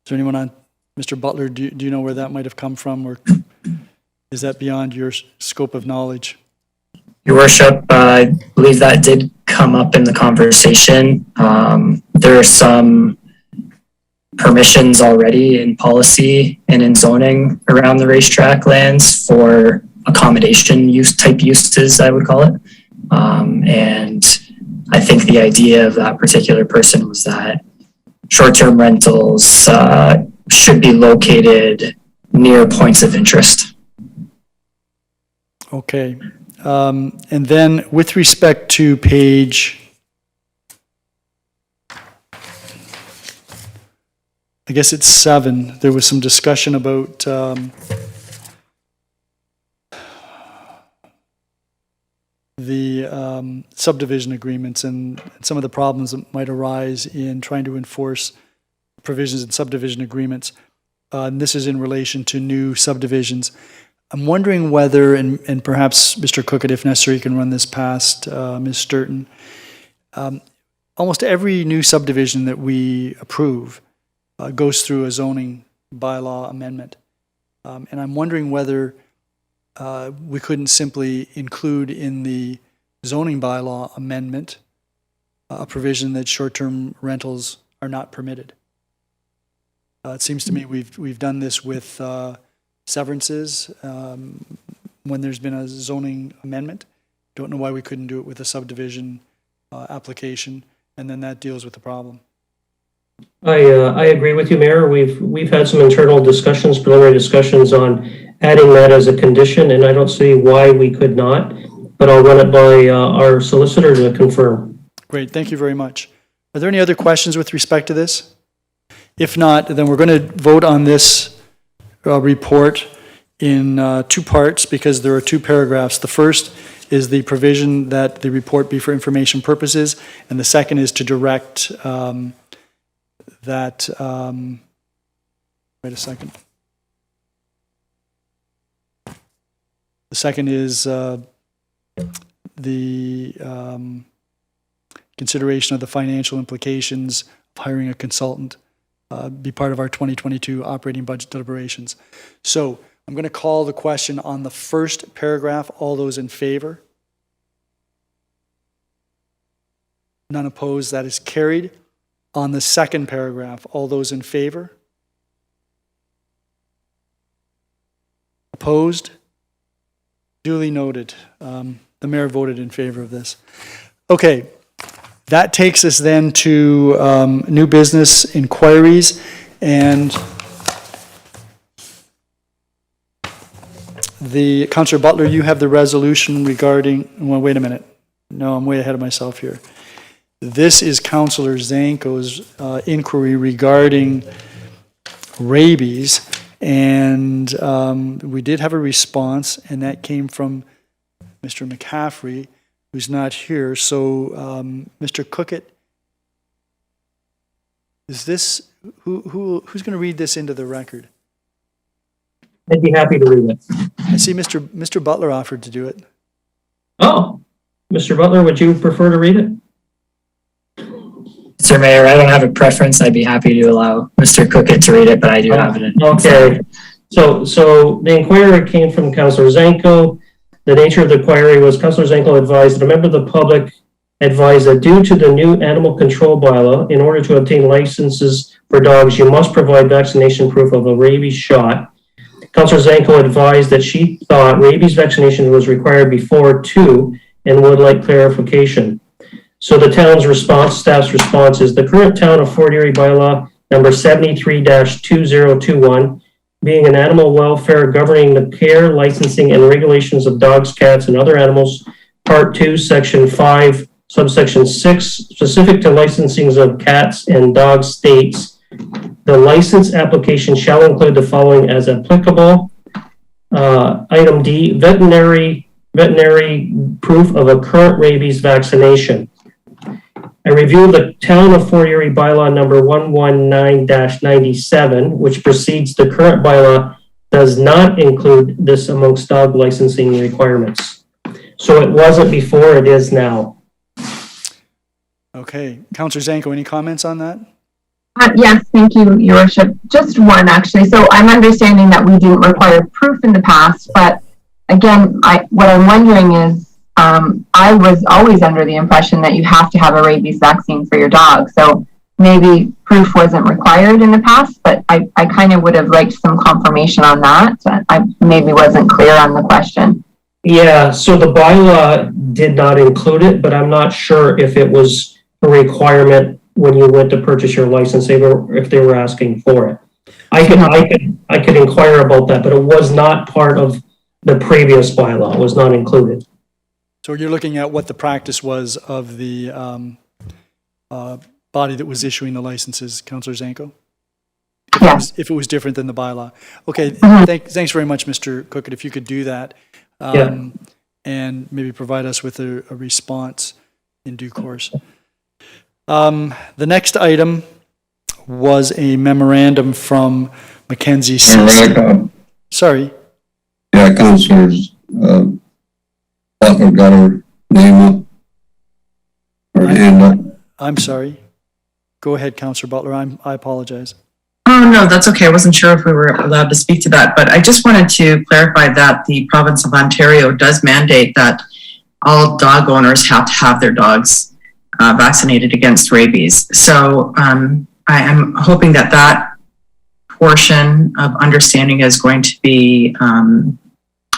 there anyone on, Mr. Butler, do you know where that might have come from, or is that beyond your scope of knowledge? Your Worship, I believe that did come up in the conversation. There are some permissions already in policy and in zoning around the racetrack lands for accommodation type uses, I would call it. And I think the idea of that particular person was that short-term rentals should be located near points of interest. Okay. And then with respect to page, I guess it's 7, there was some discussion about the subdivision agreements and some of the problems that might arise in trying to enforce provisions in subdivision agreements. And this is in relation to new subdivisions. I'm wondering whether, and perhaps Mr. Cookett, if necessary, can run this past Ms. Sturton. Almost every new subdivision that we approve goes through a zoning bylaw amendment. And I'm wondering whether we couldn't simply include in the zoning bylaw amendment a provision that short-term rentals are not permitted. It seems to me we've done this with severances when there's been a zoning amendment. Don't know why we couldn't do it with a subdivision application, and then that deals with the problem. I agree with you, Mayor. We've had some internal discussions, preliminary discussions on adding that as a condition, and I don't see why we could not, but I'll run it by our solicitor to confirm. Great, thank you very much. Are there any other questions with respect to this? If not, then we're going to vote on this report in 2 parts because there are 2 paragraphs. The first is the provision that the report be for information purposes, and the second is to direct that, wait a second. The second is the consideration of the financial implications of hiring a consultant be part of our 2022 operating budget deliberations. So I'm going to call the question on the first paragraph. All those in favor? None opposed. That is carried. On the second paragraph, all those in favor? Opposed? Duly noted. The mayor voted in favor of this. Okay, that takes us then to new business inquiries, and the Councillor Butler, you have the resolution regarding, well, wait a minute. No, I'm way ahead of myself here. This is Councillor Zanko's inquiry regarding rabies, and we did have a response, and that came from Mr. McCaffrey, who's not here. So, Mr. Cookett, is this who's going to read this into the record? I'd be happy to read it. I see Mr. Butler offered to do it. Oh, Mr. Butler, would you prefer to read it? Sir Mayor, I don't have a preference. I'd be happy to allow Mr. Cookett to read it, but I do have it. Okay. So the inquiry came from Councillor Zanko. The nature of the inquiry was Councillor Zanko advised that a member of the public advised that due to the new animal control bylaw, in order to obtain licenses for dogs, you must provide vaccination proof of a rabies shot. Councillor Zanko advised that she thought rabies vaccination was required before too, and would like clarification. So the town's response, staff's response is the current town of Fort Erie bylaw number 73-2021, being an animal welfare governing the care, licensing, and regulations of dogs, cats, and other animals, Part 2, Section 5, Subsection 6, specific to licensings of cats and dogs, states, the license application shall include the following as applicable. Item D, veterinary proof of a current rabies vaccination. A review of the Town of Fort Erie bylaw number 119-97, which precedes the current bylaw, does not include this amongst dog licensing requirements. So it wasn't before, it is now. Okay, Councillor Zanko, any comments on that? Yes, thank you, Your Worship. Just one, actually. So I'm understanding that we didn't require proof in the past, but again, what I'm wondering is, I was always under the impression that you have to have a rabies vaccine for your dog. So maybe proof wasn't required in the past, but I kind of would have liked some confirmation on that. I maybe wasn't clear on the question. Yeah, so the bylaw did not include it, but I'm not sure if it was a requirement when you went to purchase your license, if they were asking for it. I could inquire about that, but it was not part of the previous bylaw. It was not included. So you're looking at what the practice was of the body that was issuing the licenses, Councillor Zanko? Yes. If it was different than the bylaw. Okay, thanks very much, Mr. Cookett, if you could do that. And maybe provide us with a response in due course. The next item was a memorandum from Mackenzie Ceci. Sorry. Yeah, Councillors, Butler got her name up, her hand up. I'm sorry. Go ahead, Councillor Butler. I apologize. Oh, no, that's okay. I wasn't sure if we were allowed to speak to that, but I just wanted to clarify that the province of Ontario does mandate that all dog owners have to have their dogs vaccinated against rabies. So I am hoping that that portion of understanding is going to be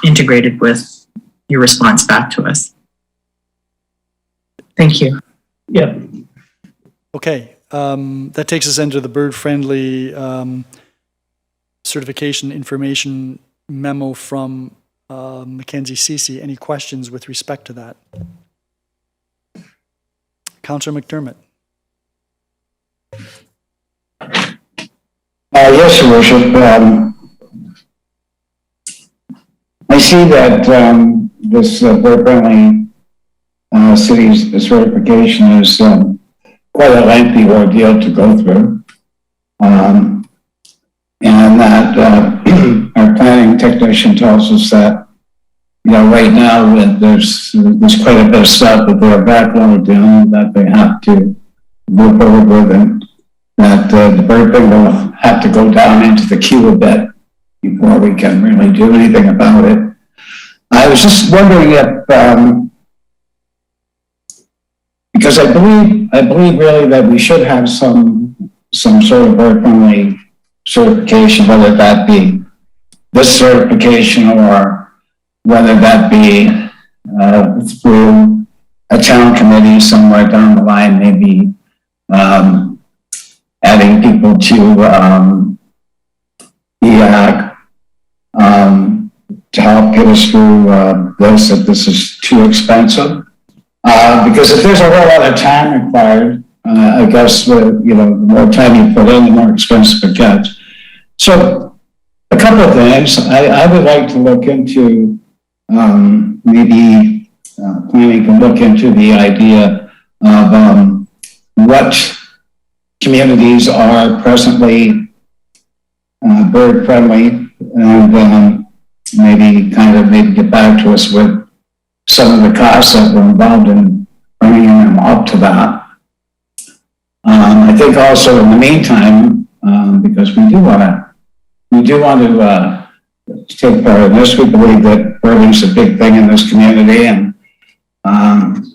integrated with your response back to us. Thank you. Yep. Okay, that takes us into the bird-friendly certification information memo from Mackenzie Ceci. Any questions with respect to that? Councillor McDermott. Yes, Your Worship. I see that this bird-friendly city's certification is quite a lengthy ordeal to go through. And that our planning technician tells us that, right now there's quite a bit of stuff that they're backloaded down that they have to move forward with, and that the bird thing will have to go down into the queue a bit before we can really do anything about it. I was just wondering if, because I believe really that we should have some sort of bird-friendly certification, whether that be this certification or whether that be through a town committee somewhere down the line, maybe adding people to EAC to help get us through this, if this is too expensive. Because if there's a whole lot of time required, I guess the more time you put in, the more expensive it gets. So a couple of things I would like to look into. Maybe planning can look into the idea of what communities are presently bird friendly, and maybe get back to us with some of the costs that were involved in bringing them up to that. I think also in the meantime, because we do want to take part in this. We believe that birding's a big thing in this community, and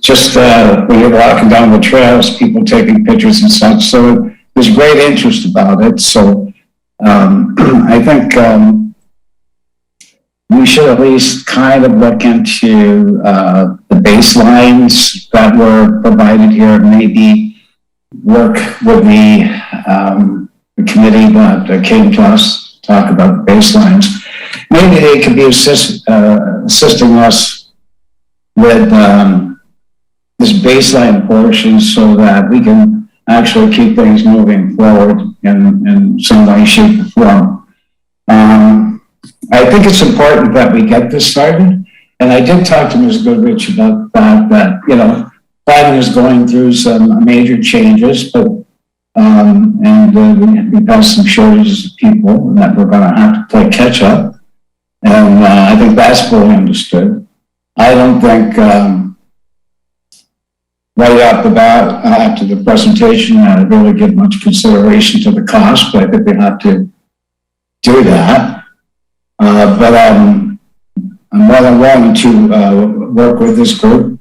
just when you're walking down the trails, people taking pictures and such. So there's great interest about it. So I think we should at least kind of look into the baselines that were provided here, maybe work with the committee that came to us to talk about the baselines. Maybe they could be assisting us with this baseline portion so that we can actually keep things moving forward in some way, shape, or form. I think it's important that we get this started. And I did talk to Ms. Goodrich about that, you know, planning is going through some major changes, but we've got some shortages of people that we're going to have to play catch up. And I think that's fully understood. I don't think right off the bat, after the presentation, I really give much consideration to the cost, but I think we have to do that. But I'm more than willing to work with this group.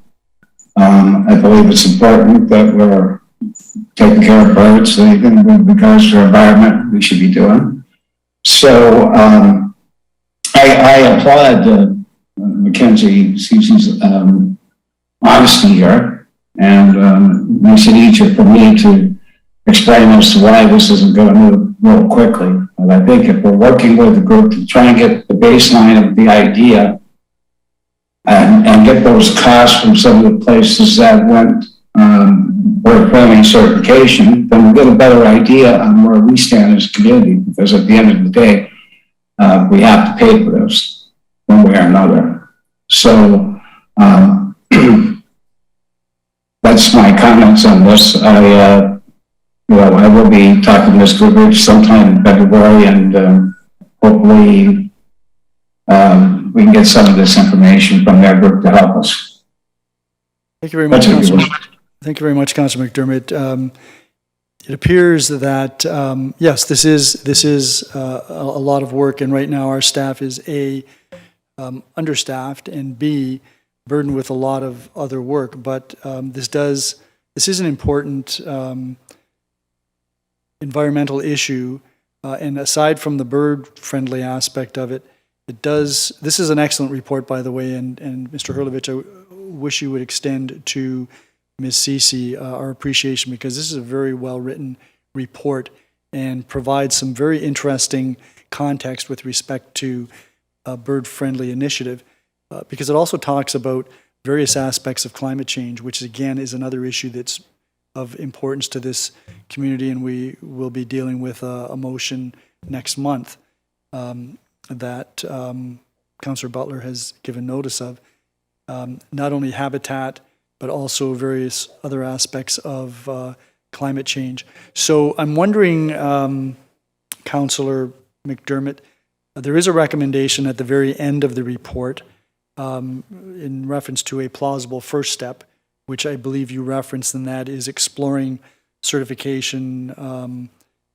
I believe it's important that we're taking care of birds, anything with regards to our environment we should be doing. So I applaud Mackenzie Cece's honesty here, and makes it easier for me to explain as to why this isn't going to move real quickly. But I think if we're working with the group to try and get the baseline of the idea and get those costs from some of the places that went bird friendly certification, then we'll get a better idea on where we stand as a community, because at the end of the day, we have to pay for this one way or another. So that's my comments on this. I will be talking to Ms. Goodrich sometime in February, and hopefully we can get some of this information from their group to help us. Thank you very much, Councillor. Thank you very much, Councillor McDermott. It appears that yes, this is a lot of work, and right now our staff is A, understaffed, and B, burdened with a lot of other work. But this is an important environmental issue, and aside from the bird-friendly aspect of it, this is an excellent report, by the way, and Mr. Hurlovich, I wish you would extend to Ms. Cece our appreciation, because this is a very well-written report and provides some very interesting context with respect to a bird-friendly initiative, because it also talks about various aspects of climate change, which again is another issue that's of importance to this community, and we will be dealing with a motion next month that Councillor Butler has given notice of. Not only habitat, but also various other aspects of climate change. So I'm wondering, Councillor McDermott, there is a recommendation at the very end of the report in reference to a plausible first step, which I believe you referenced, and that is exploring certification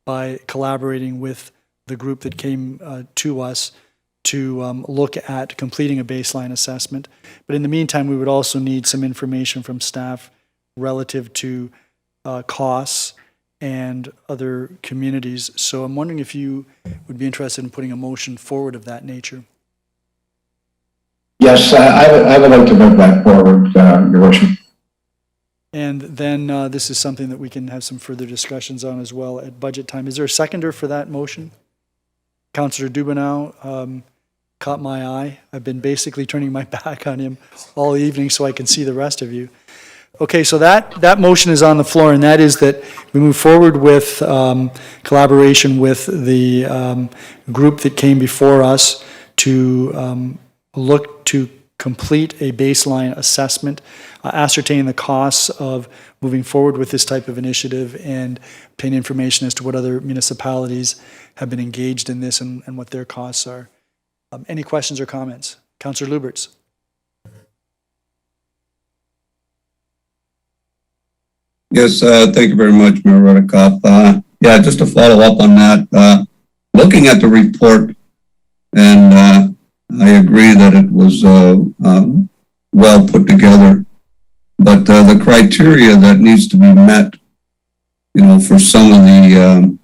by collaborating with the group that came to us to look at completing a baseline assessment. But in the meantime, we would also need some information from staff relative to costs and other communities. So I'm wondering if you would be interested in putting a motion forward of that nature. Yes, I would like to move that forward, Your Worship. And then this is something that we can have some further discussions on as well at budget time. Is there a seconder for that motion? Councillor Dubanow caught my eye. I've been basically turning my back on him all evening so I can see the rest of you. Okay, so that motion is on the floor, and that is that we move forward with collaboration with the group that came before us to look to complete a baseline assessment, ascertain the costs of moving forward with this type of initiative, and obtain information as to what other municipalities have been engaged in this and what their costs are. Any questions or comments? Councillor Lubberts. Yes, thank you very much, Mayor Redekop. Yeah, just to follow up on that, looking at the report, And I agree that it was well put together. But the criteria that needs to be met, you know, for some of the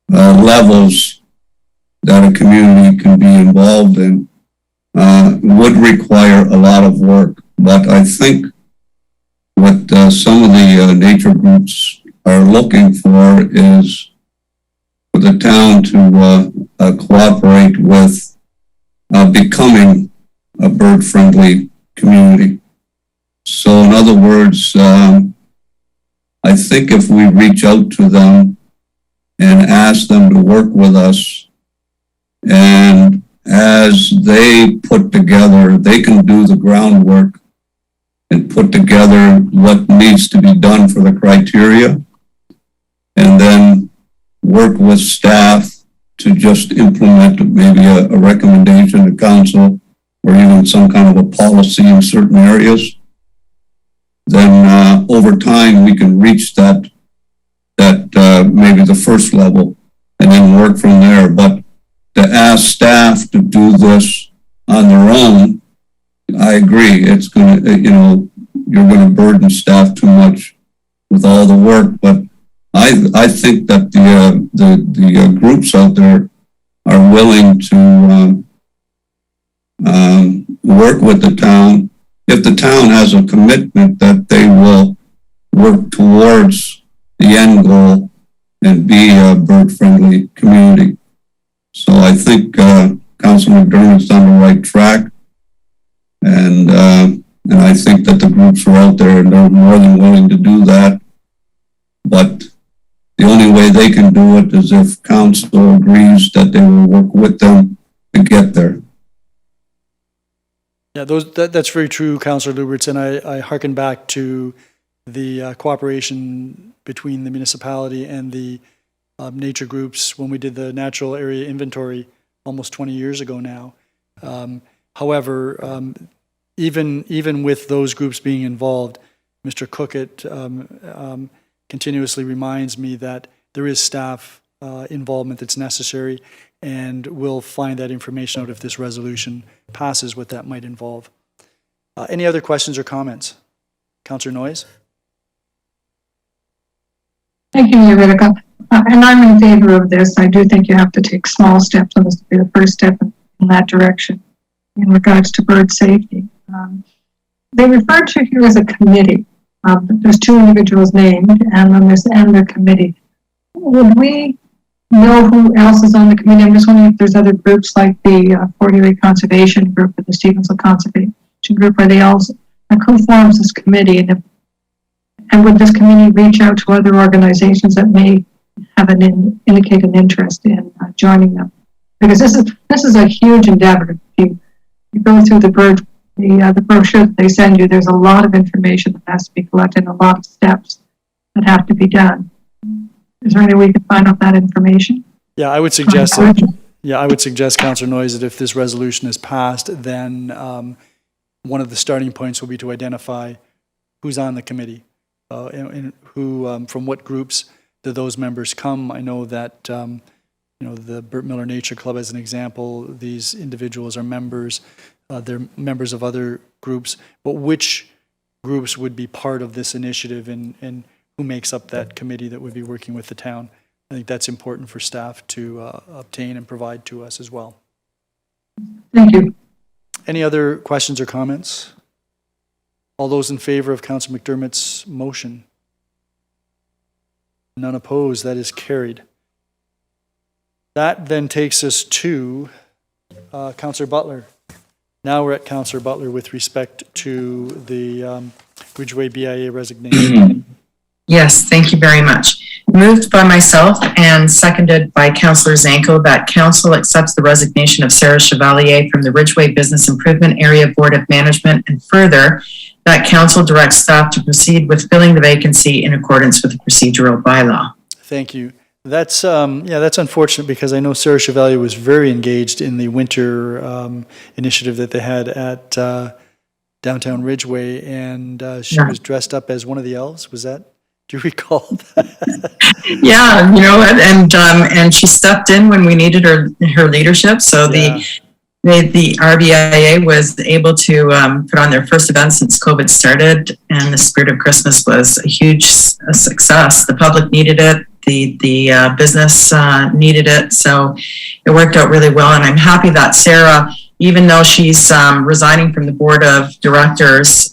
levels that a community can be involved in would require a lot of work. But I think what some of the nature groups are looking for is for the town to cooperate with becoming a bird-friendly community. So in other words, I think if we reach out to them and ask them to work with us, and as they put together, they can do the groundwork and put together what needs to be done for the criteria, and then work with staff to just implement maybe a recommendation to council or even some kind of a policy in certain areas, then over time we can reach that maybe the first level and then work from there. But to ask staff to do this on their own, I agree. It's going to, you know, you're going to burden staff too much with all the work. But I think that the groups out there are willing to work with the town if the town has a commitment that they will work towards the end goal and be a bird-friendly community. So I think Councillor McDermott's on the right track, and I think that the groups are out there and they're more than willing to do that. But the only way they can do it is if council agrees that they will work with them to get there. Yeah, that's very true, Councillor Lubberts, and I hearken back to the cooperation between the municipality and the nature groups when we did the natural area inventory almost 20 years ago now. However, even with those groups being involved, Mr. Cookett continuously reminds me that there is staff involvement that's necessary, and we'll find that information out if this resolution passes, what that might involve. Any other questions or comments? Councillor Noyes? Thank you, Mayor Redekop. And I'm in favor of this. I do think you have to take small steps, and this will be the first step in that direction in regards to bird safety. They refer to you as a committee. There's two individuals named, and then there's their committee. Would we know who else is on the committee? I'm just wondering if there's other groups like the Fort Erie Conservation Group or the Stevensville Conservation Group. Are they also, like, who forms this committee? And would this committee reach out to other organizations that may have indicate an interest in joining them? Because this is a huge endeavor. If you go through the brochure that they send you, there's a lot of information that has to be collected and a lot of steps that have to be done. Is there any way you can find out that information? Yeah, I would suggest Councillor Noyes, that if this resolution is passed, then one of the starting points will be to identify who's on the committee and who, from what groups do those members come. I know that the Burt Miller Nature Club, as an example, these individuals are members. They're members of other groups, but which groups would be part of this initiative and who makes up that committee that would be working with the town? I think that's important for staff to obtain and provide to us as well. Thank you. Any other questions or comments? All those in favor of Councillor McDermott's motion? None opposed. That is carried. That then takes us to Councillor Butler. Now we're at Councillor Butler with respect to the Ridgeway BIA resignation. Yes, thank you very much. Moved by myself and seconded by Councillor Zanko that council accepts the resignation of Sarah Chevalier from the Ridgeway Business Improvement Area Board of Management, and further that council directs staff to proceed with filling the vacancy in accordance with the procedural bylaw. Thank you. That's that's unfortunate, because I know Sarah Chevalier was very engaged in the winter initiative that they had at downtown Ridgeway, and she was dressed up as one of the elves. Was that Do you recall that? Yeah, and she stepped in when we needed her leadership. So the RBIA was able to put on their first event since COVID started, and the Spirit of Christmas was a huge success. The public needed it. The business needed it. So it worked out really well. And I'm happy that Sarah, even though she's resigning from the board of directors,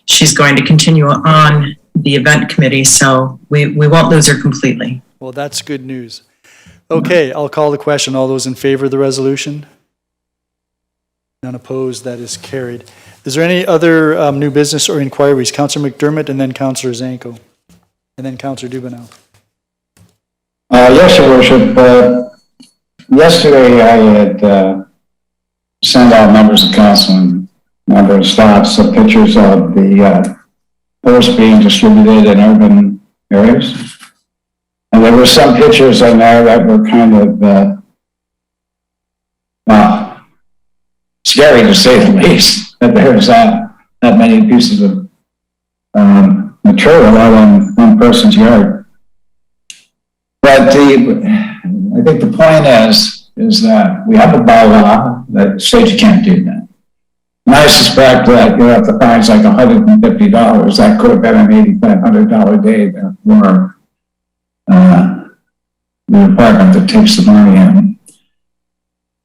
she's going to continue on the event committee. So we won't lose her completely. Well, that's good news. Okay, I'll call the question. All those in favor of the resolution? None opposed, that is carried. Is there any other new business or inquiries? Councillor McDermott and then Councillor Zanko. And then Councillor Dubanow. Yes, Your Worship. Yesterday I had sent out members of council and member of staff some pictures of the posts being distributed in urban areas. And there were some pictures on there that were kind of scary to say the least, that there's that many pieces of material out on one person's yard. But I think the point is that we have a bylaw that says you can't do that. And I suspect that you have to fine like $150. That could have been an $8,500 day for the department that takes the money in.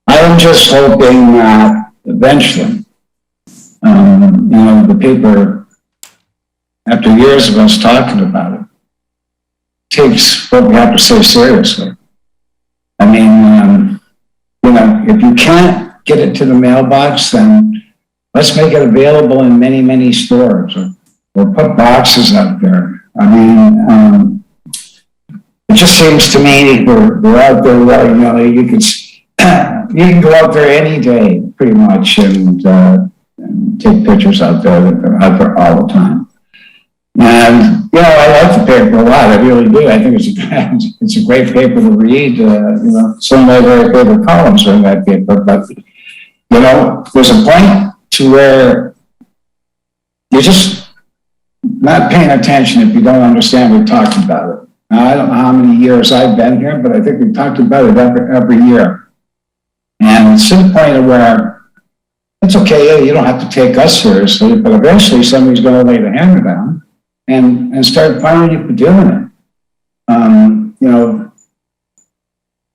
I am just hoping that eventually, the paper, after years of us talking about it, takes what we have to say seriously. I mean, if you can't get it to the mailbox, then let's make it available in many, many stores or put boxes out there. I mean, it just seems to me we're out there, you can go out there any day pretty much and take pictures out there that are out there all the time. And, I like the paper a lot. I really do. I think it's a great paper to read. Some of my very favorite columns are in that paper. But, there's a point to where you're just not paying attention if you don't understand we're talking about it. Now, I don't know how many years I've been here, but I think we've talked about it every year. And it's to the point where it's okay, you don't have to take us seriously, but eventually somebody's going to lay the hammer down and start firing you for doing it.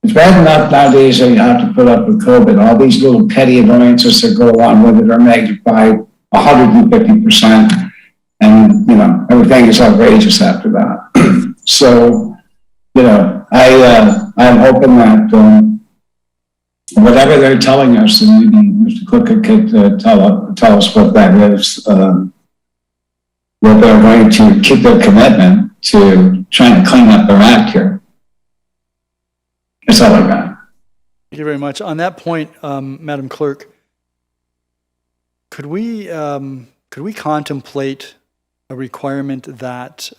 It's bad enough nowadays that you have to put up with COVID. All these little petty annoyances that go along with it are magnified 150%. And, everything is outrageous after that. So, I'm hoping that whatever they're telling us, and maybe Mr. Cook could tell us what that is, that they're going to keep their commitment to trying to clean up their act here. That's all I got. Thank you very much. On that point, Madam Clerk, could we contemplate a requirement that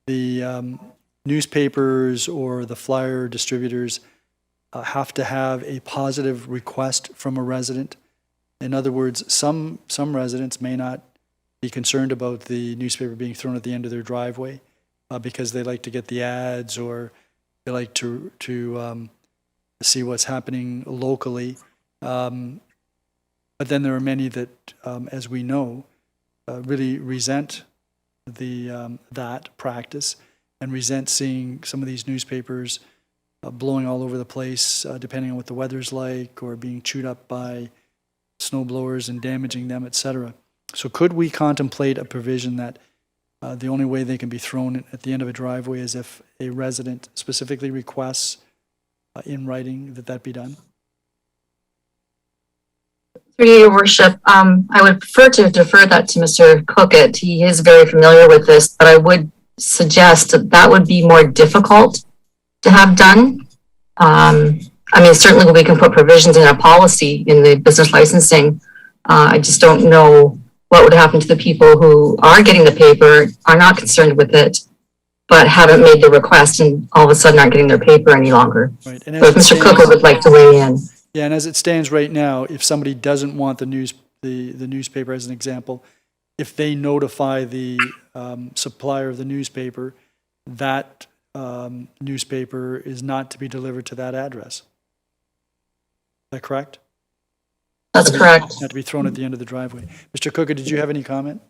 the newspapers or the flyer distributors have to have a positive request from a resident? In other words, some residents may not be concerned about the newspaper being thrown at the end of their driveway because they like to get the ads or they like to see what's happening locally. But then there are many that, as we know, really resent that practice and resent seeing some of these newspapers blowing all over the place, depending on what the weather's like, or being chewed up by snow blowers and damaging them, etc. So could we contemplate a provision that the only way they can be thrown at the end of a driveway is if a resident specifically requests in writing that be done? Through your worship, I would prefer to defer that to Mr. Cookett. He is very familiar with this, but I would suggest that would be more difficult to have done. Certainly we can put provisions in our policy in the business licensing. I just don't know what would happen to the people who are getting the paper, are not concerned with it, but haven't made the request and all of a sudden aren't getting their paper any longer. Right. So if Mr. Cookett would like to weigh in. Yeah, and as it stands right now, if somebody doesn't want the newspaper, as an example, if they notify the supplier of the newspaper, that newspaper is not to be delivered to that address. Is that correct? That's correct. Not to be thrown at the end of the driveway. Mr. Cooker, did you have any comment?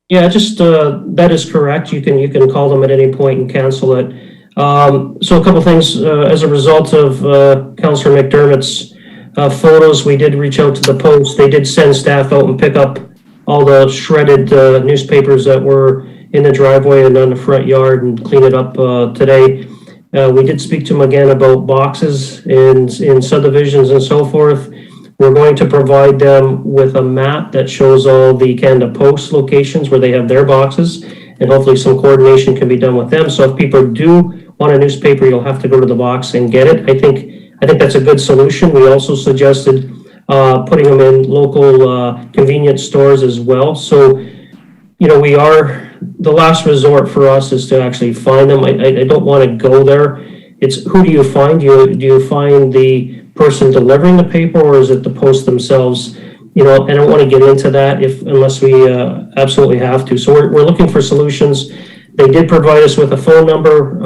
Yeah, just, that is correct. You can call them at any point and cancel it. So a couple things, as a result of Councillor McDermott's photos, we did reach out to the Post. They did send staff out and pick up all the shredded newspapers that were in the driveway and on the front yard and clean it up today. We did speak to them again about boxes in subdivisions and so forth. We're going to provide them with a map that shows all the Canada Post locations where they have their boxes, and hopefully some coordination can be done with them. So if people do want a newspaper, you'll have to go to the box and get it. I think that's a good solution. We also suggested putting them in local convenience stores as well. So, we are, the last resort for us is to actually find them. I don't want to go there. It's who do you find? Do you find the person delivering the paper, or is it the Post themselves? I don't want to get into that unless we absolutely have to. So we're looking for solutions. They did provide us with a phone number.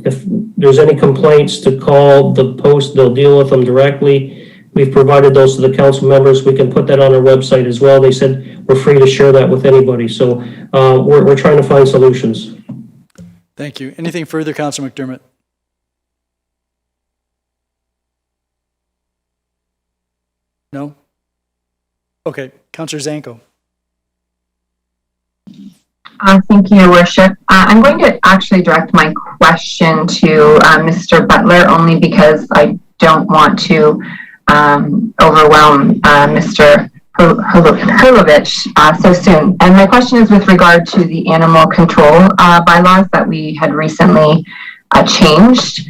If there's any complaints, to call the Post, they'll deal with them directly. We've provided those to the council members. We can put that on our website as well. They said we're free to share that with anybody. So we're trying to find solutions. Thank you. Anything further, Councillor McDermott? No? Okay. Councillor Zanko. Thank you, Your Worship. I'm going to actually direct my question to Mr. Butler, only because I don't want to overwhelm Mr. Hurlovich so soon. And my question is with regard to the animal control bylaws that we had recently changed.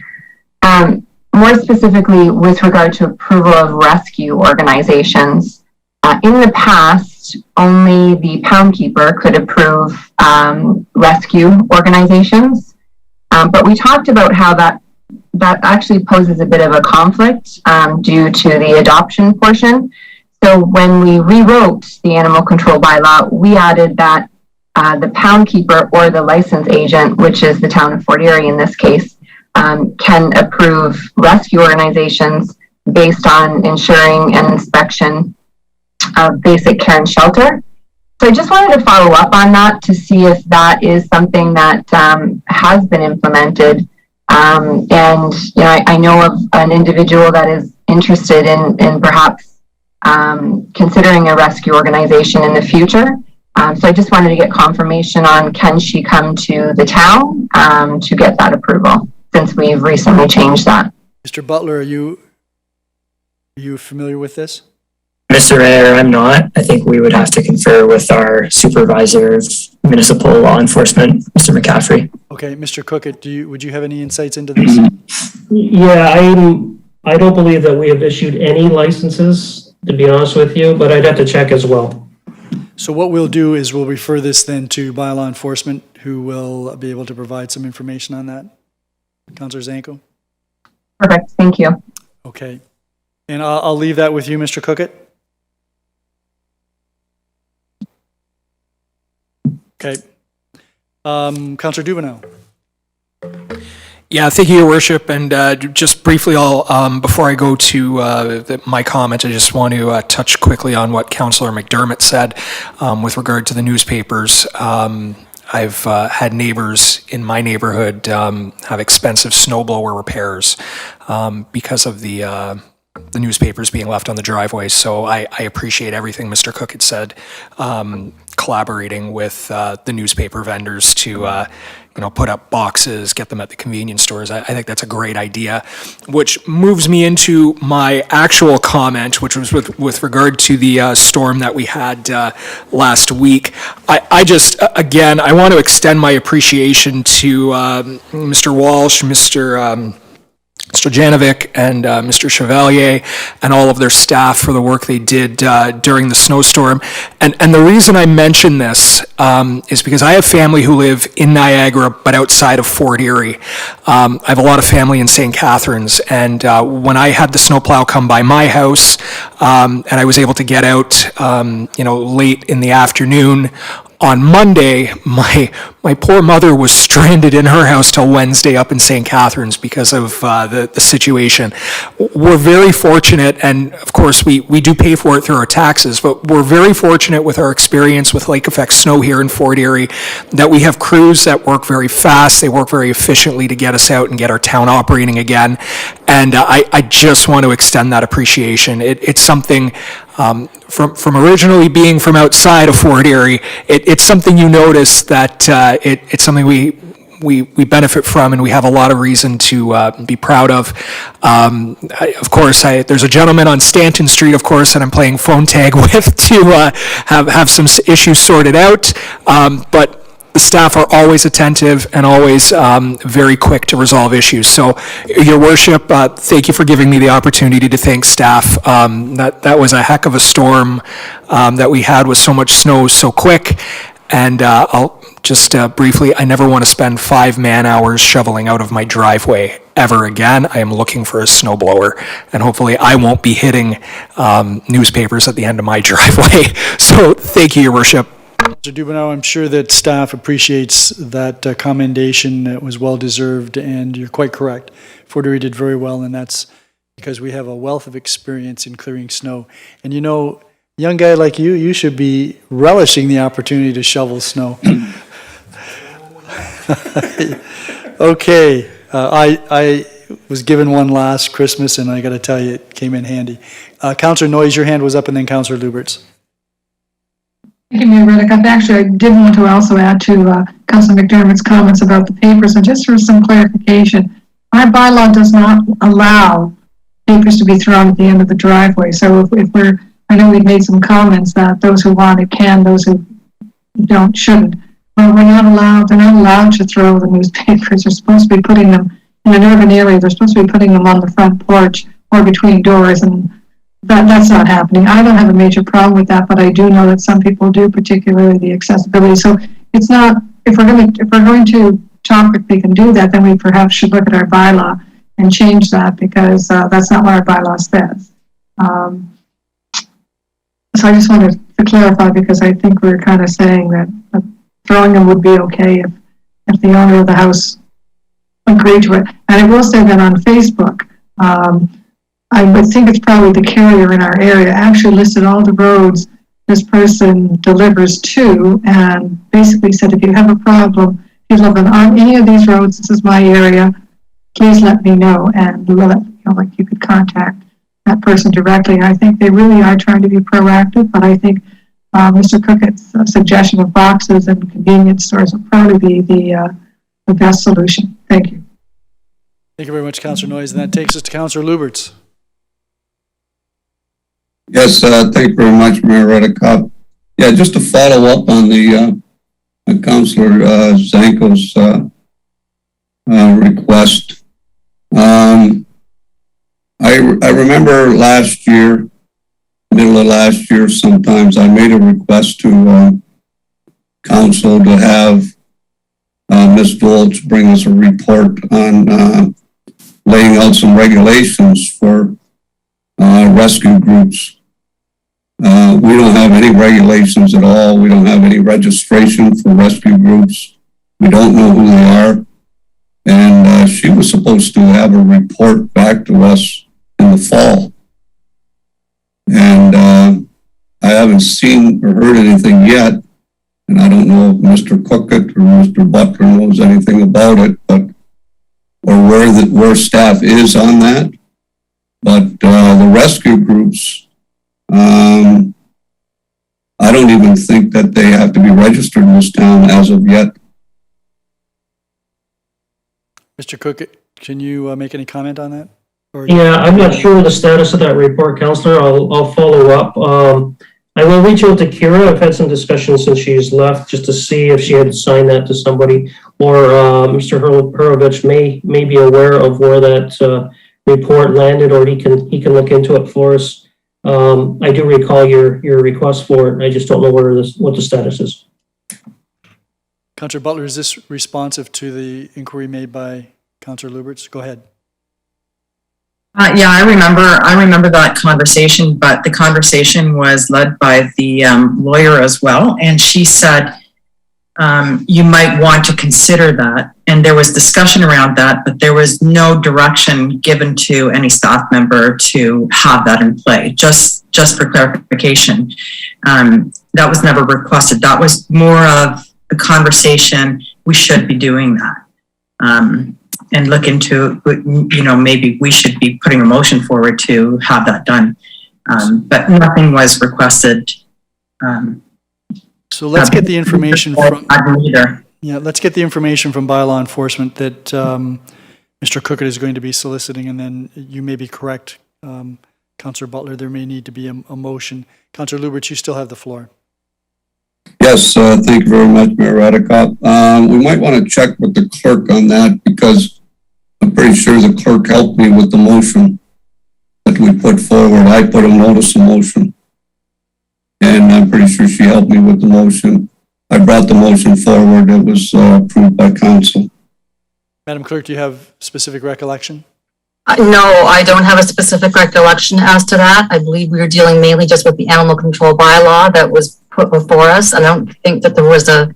More specifically, with regard to approval of rescue organizations. In the past, only the pound keeper could approve rescue organizations. But we talked about how that actually poses a bit of a conflict due to the adoption portion. So when we rewrote the animal control bylaw, we added that the pound keeper or the license agent, which is the town of Fort Erie in this case, can approve rescue organizations based on ensuring an inspection of basic care and shelter. So I just wanted to follow up on that to see if that is something that has been implemented. And I know of an individual that is interested in perhaps considering a rescue organization in the future. So I just wanted to get confirmation on, can she come to the town to get that approval, since we've recently changed that. Mr. Butler, are you familiar with this? Mr. Mayor, I'm not. I think we would have to confer with our supervisor of municipal law enforcement, Mr. McCaffrey. Okay, Mr. Cookett, would you have any insights into this? Yeah, I don't believe that we have issued any licenses, to be honest with you, but I'd have to check as well. So what we'll do is we'll refer this then to bylaw enforcement, who will be able to provide some information on that. Councillor Zanko? Perfect, thank you. Okay. And I'll leave that with you, Mr. Cookett. Okay. Councillor Dubanow. Yeah, thank you, Your Worship. And just briefly, before I go to my comments, I just want to touch quickly on what Councillor McDermott said with regard to the newspapers. I've had neighbors in my neighborhood have expensive snowblower repairs because of the newspapers being left on the driveways. So I appreciate everything Mr. Cook had said, collaborating with the newspaper vendors to put up boxes, get them at the convenience stores. I think that's a great idea, which moves me into my actual comment, which was with regard to the storm that we had last week. I just, again, I want to extend my appreciation to Mr. Walsh, Mr. Mr. Janovic and Mr. Chevalier and all of their staff for the work they did during the snowstorm. And the reason I mention this is because I have family who live in Niagara but outside of Fort Erie. I have a lot of family in St. Catharines, and when I had the snowplow come by my house and I was able to get out late in the afternoon, on Monday, my poor mother was stranded in her house till Wednesday up in St. Catharines because of the situation. We're very fortunate, and of course we do pay for it through our taxes, but we're very fortunate with our experience with lake effect snow here in Fort Erie that we have crews that work very fast, they work very efficiently to get us out and get our town operating again. And I just want to extend that appreciation. It's something from originally being from outside of Fort Erie, it's something you notice that it's something we benefit from, and we have a lot of reason to be proud of. Of course, there's a gentleman on Stanton Street, of course, that I'm playing phone tag with to have some issues sorted out, but the staff are always attentive and always very quick to resolve issues. So, Your Worship, thank you for giving me the opportunity to thank staff. That was a heck of a storm that we had with so much snow so quick. And I'll just briefly, I never want to spend 5 man-hours shoveling out of my driveway ever again. I am looking for a snowblower, and hopefully I won't be hitting newspapers at the end of my driveway. So, thank you, Your Worship. Mr. Dubanow, I'm sure that staff appreciates that commendation. It was well-deserved, and you're quite correct. Fort Erie did very well, and that's because we have a wealth of experience in clearing snow. And you know, young guy like you should be relishing the opportunity to shovel snow. Okay, I was given one last Christmas, and I got to tell you, it came in handy. Councillor Noyes, your hand was up, and then Councillor Lubberts. Thank you, Mayor Redekop. Actually, I did want to also add to Councillor McDermott's comments about the papers, and just for some clarification, our bylaw does not allow papers to be thrown at the end of the driveway. So if I know we've made some comments that those who want it can, those who don't shouldn't. Well, they're not allowed to throw the newspapers. They're supposed to be putting them in an urban area. They're supposed to be putting them on the front porch or between doors, and that's not happening. I don't have a major problem with that, but I do know that some people do, particularly the accessibility. So it's not, if we're going to talk if they can do that, then we perhaps should look at our bylaw and change that, because that's not what our bylaw says. So I just wanted to clarify, because I think we're kind of saying that throwing them would be okay if the owner of the house agreed to it. And I will say that on Facebook, I would think it's probably the carrier in our area actually listed all the roads this person delivers to, and basically said, if you have a problem, if you live on any of these roads, this is my area, please let me know. And like you could contact that person directly. I think they really are trying to be proactive, but I think Mr. Cookett's suggestion of boxes and convenience stores would probably be the best solution. Thank you. Thank you very much, Councillor Noyes, and that takes us to Councillor Lubberts. Yes, thank you very much, Mayor Redekop. Yeah, just to follow up on the Councillor Zanko's request. I remember last year, middle of last year, sometimes I made a request to council to have Ms. Volz bring us a report on laying out some regulations for rescue groups. We don't have any regulations at all. We don't have any registration for rescue groups. We don't know who they are. And she was supposed to have a report back to us in the fall. And I haven't seen or heard anything yet. And I don't know if Mr. Cookett or Mr. Butler knows anything about it, but or where staff is on that. But the rescue groups, I don't even think that they have to be registered in this town as of yet. Mr. Cookett, can you make any comment on that? Yeah, I'm not sure of the status of that report, Councillor. I'll follow up. I will reach out to Kira. I've had some discussions since she's left, just to see if she had signed that to somebody, or Mr. Hurlovich may be aware of where that report landed, or he can look into it for us. I do recall your request for it. I just don't know what the status is. Councillor Butler, is this responsive to the inquiry made by Councillor Lubberts? Go ahead. Yeah, I remember that conversation, but the conversation was led by the lawyer as well. And she said, you might want to consider that. And there was discussion around that, but there was no direction given to any staff member to have that in play, just for clarification. That was never requested. That was more of a conversation. We should be doing that. And look into, maybe we should be putting a motion forward to have that done. But nothing was requested. So let's get the information from, let's get the information from bylaw enforcement that Mr. Cookett is going to be soliciting, and then you may be correct, Councillor Butler, there may need to be a motion. Councillor Lubberts, you still have the floor. Yes, thank you very much, Mayor Redekop. We might want to check with the clerk on that, because I'm pretty sure the clerk helped me with the motion that we put forward. I put a notice of motion, and I'm pretty sure she helped me with the motion. I brought the motion forward. It was approved by council. Madam Clerk, do you have specific recollection? No, I don't have a specific recollection as to that. I believe we were dealing mainly just with the animal control bylaw that was put before us. I don't think that there was a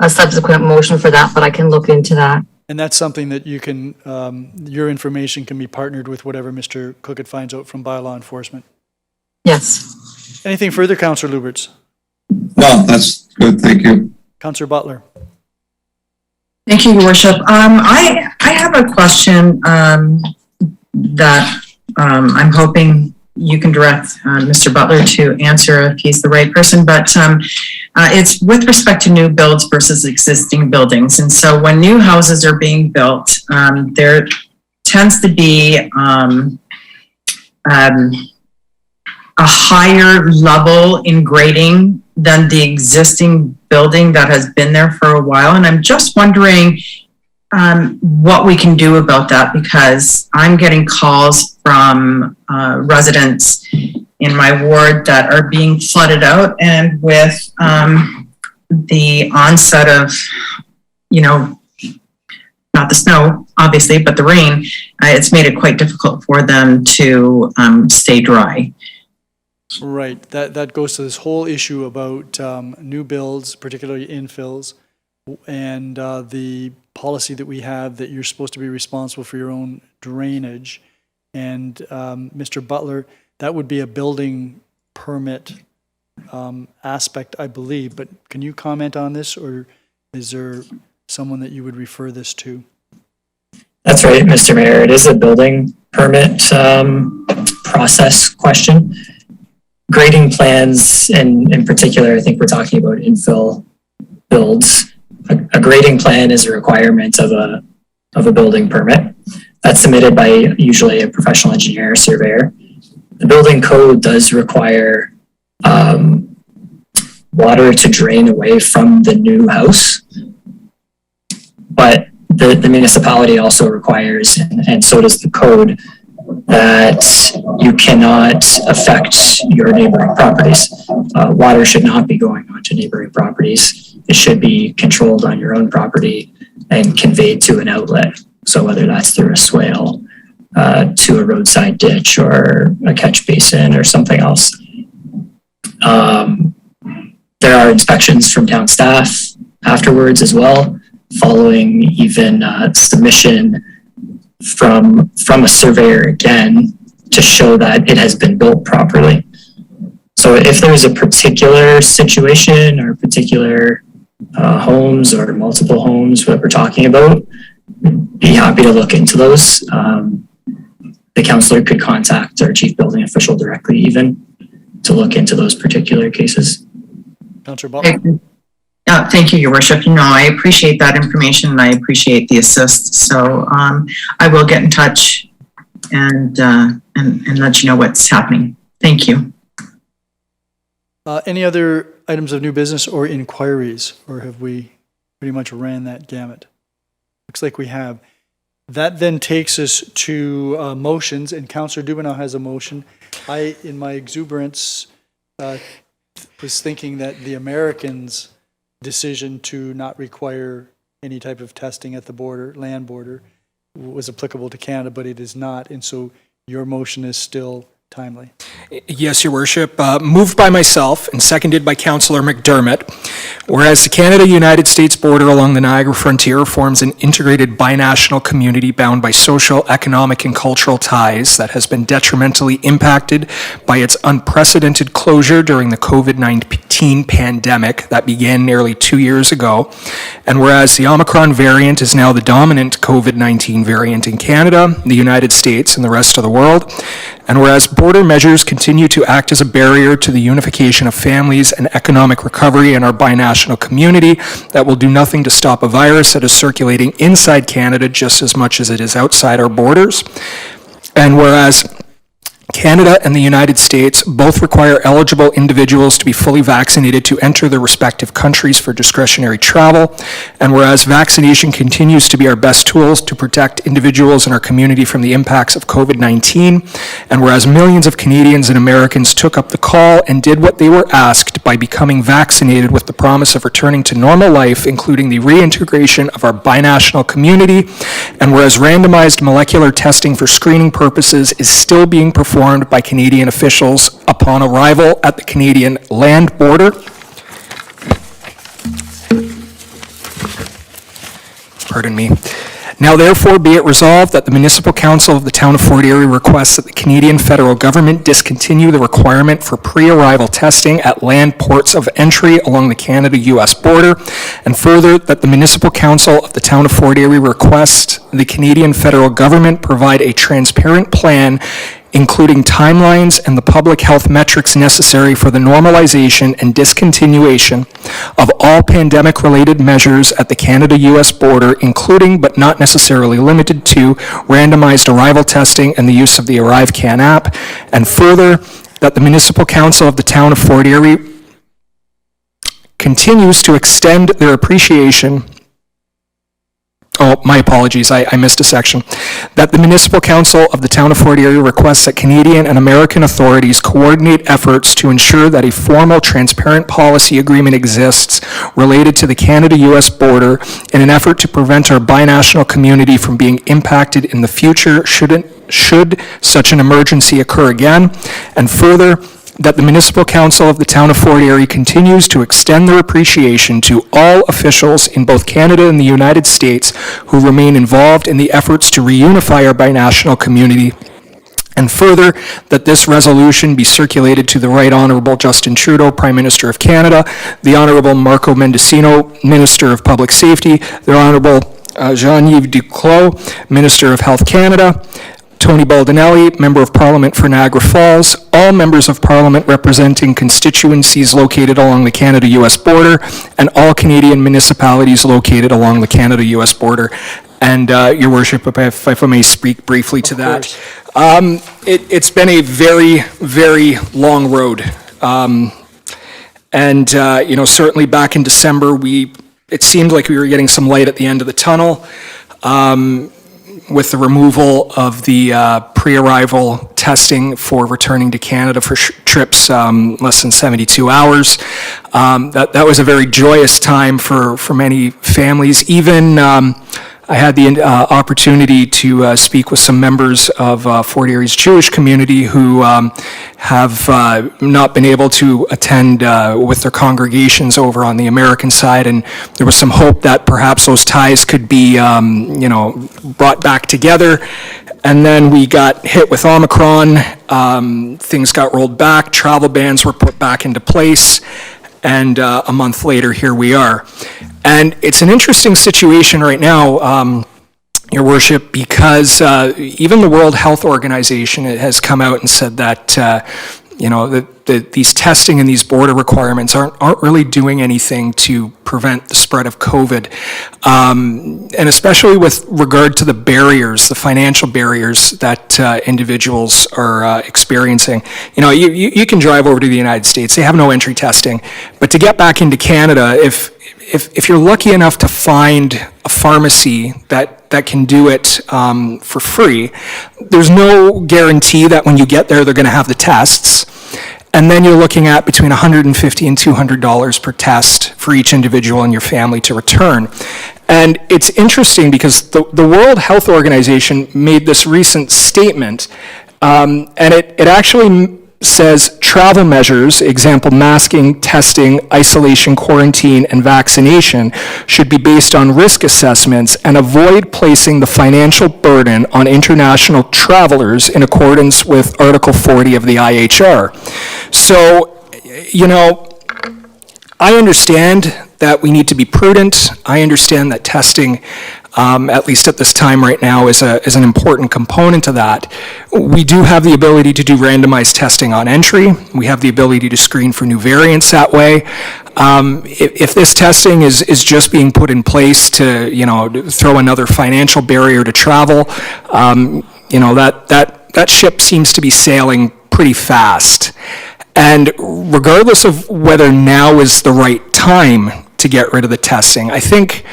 subsequent motion for that, but I can look into that. And that's something that you can, your information can be partnered with whatever Mr. Cookett finds out from bylaw enforcement. Yes. Anything further, Councillor Lubberts? No, that's good. Thank you. Councillor Butler. Thank you, Your Worship. I have a question that I'm hoping you can direct Mr. Butler to answer if he's the right person, but it's with respect to new builds versus existing buildings. And so when new houses are being built, there tends to be a higher level in grading than the existing building that has been there for a while. And I'm just wondering what we can do about that, because I'm getting calls from residents in my ward that are being flooded out, and with the onset of, not the snow, obviously, but the rain, it's made it quite difficult for them to stay dry. Right. That goes to this whole issue about new builds, particularly infills, and the policy that we have that you're supposed to be responsible for your own drainage. And Mr. Butler, that would be a building permit aspect, I believe. But can you comment on this, or is there someone that you would refer this to? That's right, Mr. Mayor. It is a building permit process question. Grading plans, and in particular, I think we're talking about infill builds. A grading plan is a requirement of a building permit that's submitted by usually a professional engineer or surveyor. The building code does require water to drain away from the new house, but the municipality also requires, and so does the code, that you cannot affect your neighboring properties. Water should not be going onto neighboring properties. It should be controlled on your own property and conveyed to an outlet. So whether that's through a swale, to a roadside ditch, or a catch basin, or something else. There are inspections from town staff afterwards as well, following even submission from a surveyor again to show that it has been built properly. So if there's a particular situation or particular homes or multiple homes that we're talking about, be happy to look into those. The councillor could contact our chief building official directly even to look into those particular cases. Councillor Butler. Thank you, Your Worship. I appreciate that information, and I appreciate the assist. So I will get in touch and let you know what's happening. Thank you. Any other items of new business or inquiries, or have we pretty much ran that gamut? Looks like we have. That then takes us to motions, and Councillor Dubanow has a motion. I, in my exuberance, was thinking that the Americans' decision to not require any type of testing at the border, land border, was applicable to Canada, but it is not, and so your motion is still timely. Yes, Your Worship. Moved by myself and seconded by Councillor McDermott. Whereas the Canada-United States border along the Niagara frontier forms an integrated binational community bound by social, economic, and cultural ties that has been detrimentally impacted by its unprecedented closure during the COVID-19 pandemic that began nearly 2 years ago. And whereas the Omicron variant is now the dominant COVID-19 variant in Canada, the United States, and the rest of the world, and whereas border measures continue to act as a barrier to the unification of families and economic recovery in our binational community that will do nothing to stop a virus that is circulating inside Canada just as much as it is outside our borders. And whereas Canada and the United States both require eligible individuals to be fully vaccinated to enter their respective countries for discretionary travel, and whereas vaccination continues to be our best tools to protect individuals in our community from the impacts of COVID-19, and whereas millions of Canadians and Americans took up the call and did what they were asked by becoming vaccinated with the promise of returning to normal life, including the reintegration of our binational community, and whereas randomized molecular testing for screening purposes is still being performed by Canadian officials upon arrival at the Canadian land border. Pardon me. Now therefore be it resolved that the Municipal Council of the Town of Fort Erie requests that the Canadian federal government discontinue the requirement for pre-arrival testing at land ports of entry along the Canada-US border, and further that the Municipal Council of the Town of Fort Erie requests the Canadian federal government provide a transparent plan including timelines and the public health metrics necessary for the normalization and discontinuation of all pandemic-related measures at the Canada-US border, including but not necessarily limited to randomized arrival testing and the use of the ArriveCan app, and further, that the Municipal Council of the Town of Fort Erie continues to extend their appreciation. Oh, my apologies, I missed a section. That the Municipal Council of the Town of Fort Erie requests that Canadian and American authorities coordinate efforts to ensure that a formal, transparent policy agreement exists related to the Canada-US border in an effort to prevent our binational community from being impacted in the future should such an emergency occur again. And further, that the Municipal Council of the Town of Fort Erie continues to extend their appreciation to all officials in both Canada and the United States who remain involved in the efforts to reunify our binational community. And further, that this resolution be circulated to the Right Honourable Justin Trudeau, Prime Minister of Canada, the Honourable Marco Mendicino, Minister of Public Safety, the Honourable Jean-Yves Duclos, Minister of Health Canada, Tony Baldinelli, Member of Parliament for Niagara Falls, all members of Parliament representing constituencies located along the Canada-US border, and all Canadian municipalities located along the Canada-US border. And Your Worship, if I may speak briefly to that. It's been a very, very long road. Certainly back in December, it seemed like we were getting some light at the end of the tunnel. With the removal of the pre-arrival testing for returning to Canada for trips less than 72 hours. That was a very joyous time for many families. Even I had the opportunity to speak with some members of Fort Erie's Jewish community who have not been able to attend with their congregations over on the American side, and there was some hope that perhaps those ties could be, brought back together. And then we got hit with Omicron, things got rolled back, travel bans were put back into place, and a month later, here we are. And it's an interesting situation right now, Your Worship, because even the World Health Organization has come out and said that these testing and these border requirements aren't really doing anything to prevent the spread of COVID. And especially with regard to the barriers, the financial barriers that individuals are experiencing. You can drive over to the United States, they have no entry testing, but to get back into Canada, if you're lucky enough to find a pharmacy that can do it for free, there's no guarantee that when you get there, they're going to have the tests. And then you're looking at between $150 and $200 per test for each individual in your family to return. And it's interesting because the World Health Organization made this recent statement, and it actually says travel measures, example, masking, testing, isolation, quarantine, and vaccination should be based on risk assessments and avoid placing the financial burden on international travelers in accordance with Article 40 of the IHR. So, I understand that we need to be prudent. I understand that testing, at least at this time right now, is an important component of that. We do have the ability to do randomized testing on entry. We have the ability to screen for new variants that way. If this testing is just being put in place to, throw another financial barrier to travel, that ship seems to be sailing pretty fast. And regardless of whether now is the right time to get rid of the testing, I think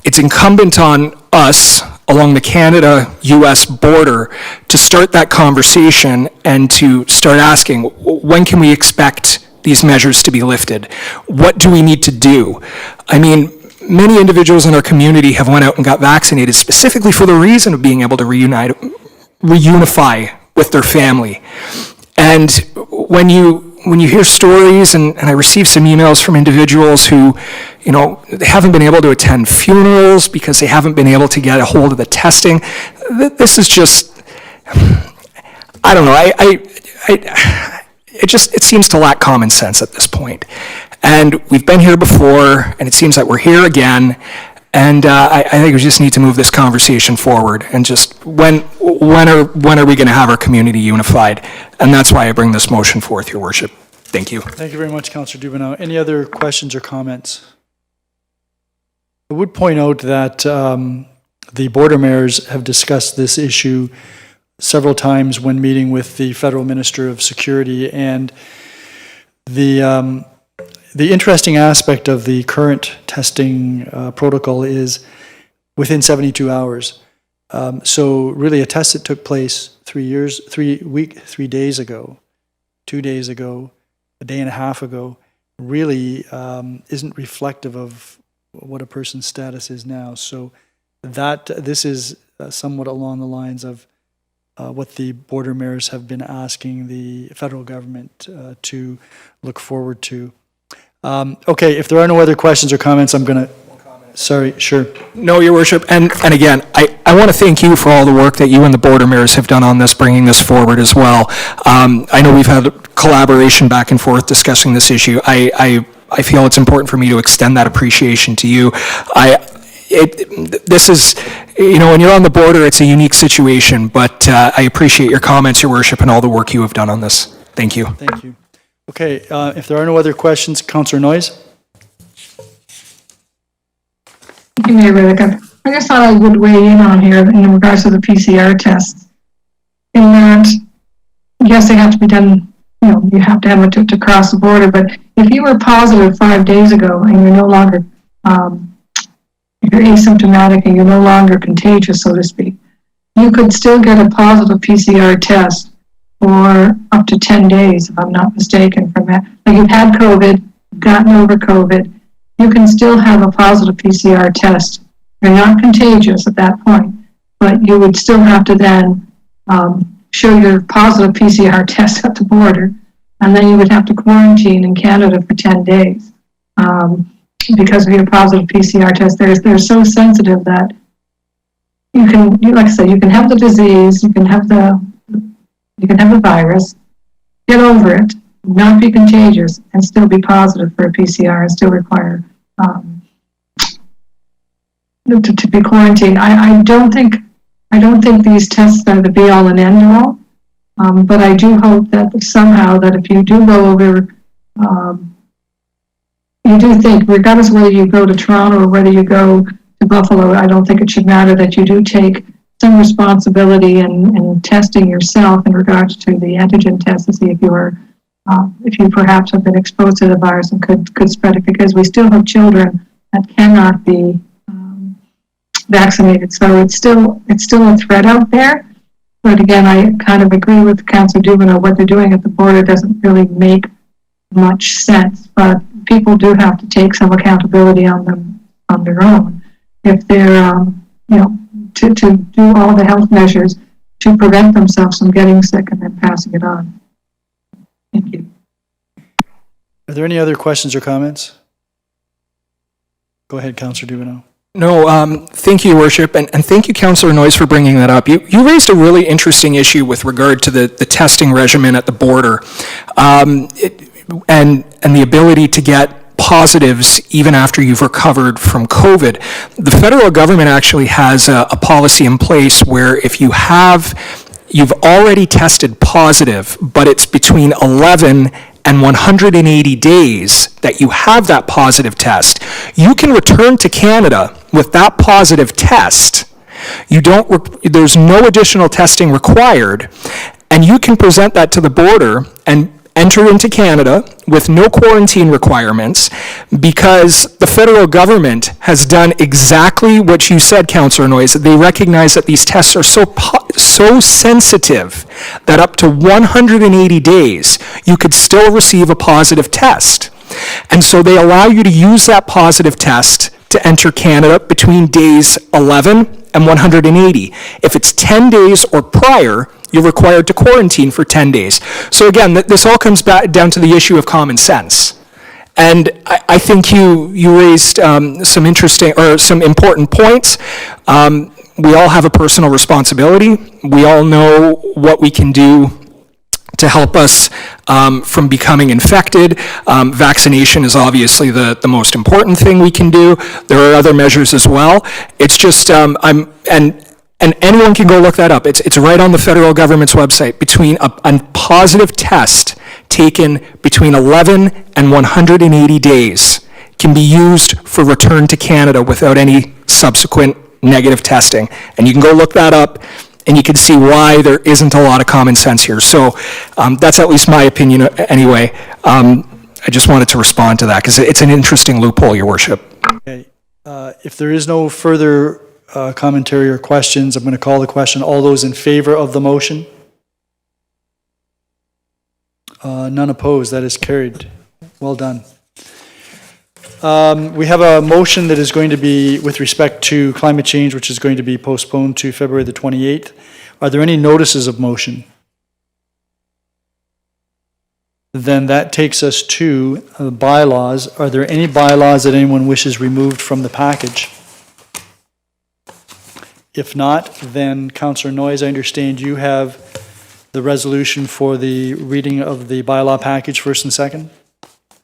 it's incumbent on us along the Canada-US border to start that conversation and to start asking, when can we expect these measures to be lifted? What do we need to do? I mean, many individuals in our community have went out and got vaccinated specifically for the reason of being able to reunify with their family. And when you hear stories, and I receive some emails from individuals who, they haven't been able to attend funerals because they haven't been able to get a hold of the testing. This is just, I don't know, it seems to lack common sense at this point. And we've been here before, and it seems that we're here again. And I think we just need to move this conversation forward. And just when are we going to have our community unified? And that's why I bring this motion forth, Your Worship. Thank you. Thank you very much, Councillor Dubanow. Any other questions or comments? I would point out that the border mayors have discussed this issue several times when meeting with the Federal Minister of Security, and the interesting aspect of the current testing protocol is within 72 hours. So really a test that took place 3 days ago, 2 days ago, a day and a half ago, really isn't reflective of what a person's status is now. So this is somewhat along the lines of what the border mayors have been asking the federal government to look forward to. Okay, if there are no other questions or comments, I'm going to... Sorry, sure. No, Your Worship. And again, I want to thank you for all the work that you and the border mayors have done on this, bringing this forward as well. I know we've had collaboration back and forth discussing this issue. I feel it's important for me to extend that appreciation to you. This is, when you're on the border, it's a unique situation, but I appreciate your comments, Your Worship, and all the work you have done on this. Thank you. Thank you. Okay, if there are no other questions, Councillor Noyes? Thank you, Mayor Redekop. I just thought I would weigh in on here in regards to the PCR tests. In that, yes, they have to be done, you have to have it to cross the border, but if you were positive 5 days ago and you're no longer, you're asymptomatic and you're no longer contagious, so to speak, you could still get a positive PCR test for up to 10 days, if I'm not mistaken, from that. Like you've had COVID, gotten over COVID, you can still have a positive PCR test. You're not contagious at that point, but you would still have to then show your positive PCR test at the border, and then you would have to quarantine in Canada for 10 days because of your positive PCR test. They're so sensitive that you can, like I said, you can have the disease, you can have the virus, get over it, not be contagious, and still be positive for a PCR and still require to be quarantined. I don't think these tests are the be all and end all. But I do hope that somehow that if you do go over, you do think, regardless of whether you go to Toronto or whether you go to Buffalo, I don't think it should matter that you do take some responsibility in testing yourself in regards to the antigen test to see if you are, if you perhaps have been exposed to the virus and could spread it, because we still have children that cannot be vaccinated. So it's still a threat out there. But again, I kind of agree with Councillor Dubanow. What they're doing at the border doesn't really make much sense. But people do have to take some accountability on their own if they're, to do all the health measures to prevent themselves from getting sick and then passing it on. Thank you. Are there any other questions or comments? Go ahead, Councillor Dubanow. No, thank you, Your Worship, and thank you, Councillor Noyes, for bringing that up. You raised a really interesting issue with regard to the testing regimen at the border, and the ability to get positives even after you've recovered from COVID. The federal government actually has a policy in place where if you've already tested positive, but it's between 11 and 180 days that you have that positive test, you can return to Canada with that positive test. There's no additional testing required, and you can present that to the border and enter into Canada with no quarantine requirements, because the federal government has done exactly what you said, Councillor Noyes. They recognize that these tests are so sensitive that up to 180 days, you could still receive a positive test. And so they allow you to use that positive test to enter Canada between days 11 and 180. If it's 10 days or prior, you're required to quarantine for 10 days. So again, this all comes back down to the issue of common sense. And I think you raised some interesting or some important points. We all have a personal responsibility. We all know what we can do to help us from becoming infected. Vaccination is obviously the most important thing we can do. There are other measures as well. It's just, and anyone can go look that up. It's right on the federal government's website. Between a positive test taken between 11 and 180 days can be used for return to Canada without any subsequent negative testing. And you can go look that up, and you can see why there isn't a lot of common sense here. So that's at least my opinion anyway. I just wanted to respond to that because it's an interesting loophole, Your Worship. Okay. If there is no further commentary or questions, I'm going to call the question. All those in favor of the motion? None opposed. That is carried. Well done. We have a motion that is going to be with respect to climate change, which is going to be postponed to February the 28th. Are there any notices of motion? Then that takes us to bylaws. Are there any bylaws that anyone wishes removed from the package? If not, then Councillor Noyes, I understand you have the resolution for the reading of the bylaw package first and second?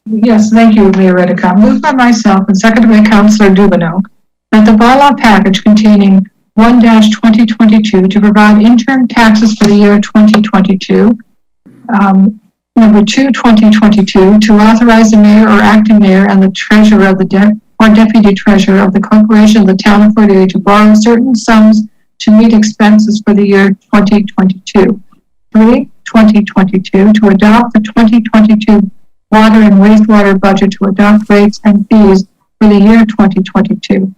Yes, thank you, Mayor Redekop. Moved by myself and seconded by Councillor Dubanow that the bylaw package containing 1-2022 to provide interim taxes for the year 2022, number 2, 2022, to authorize the mayor or acting mayor and the treasurer of the or deputy treasurer of the corporation of the town of Erie to borrow certain sums to meet expenses for the year 2022. 3, 2022, to adopt the 2022 water and wastewater budget to adopt rates and fees for the year 2022.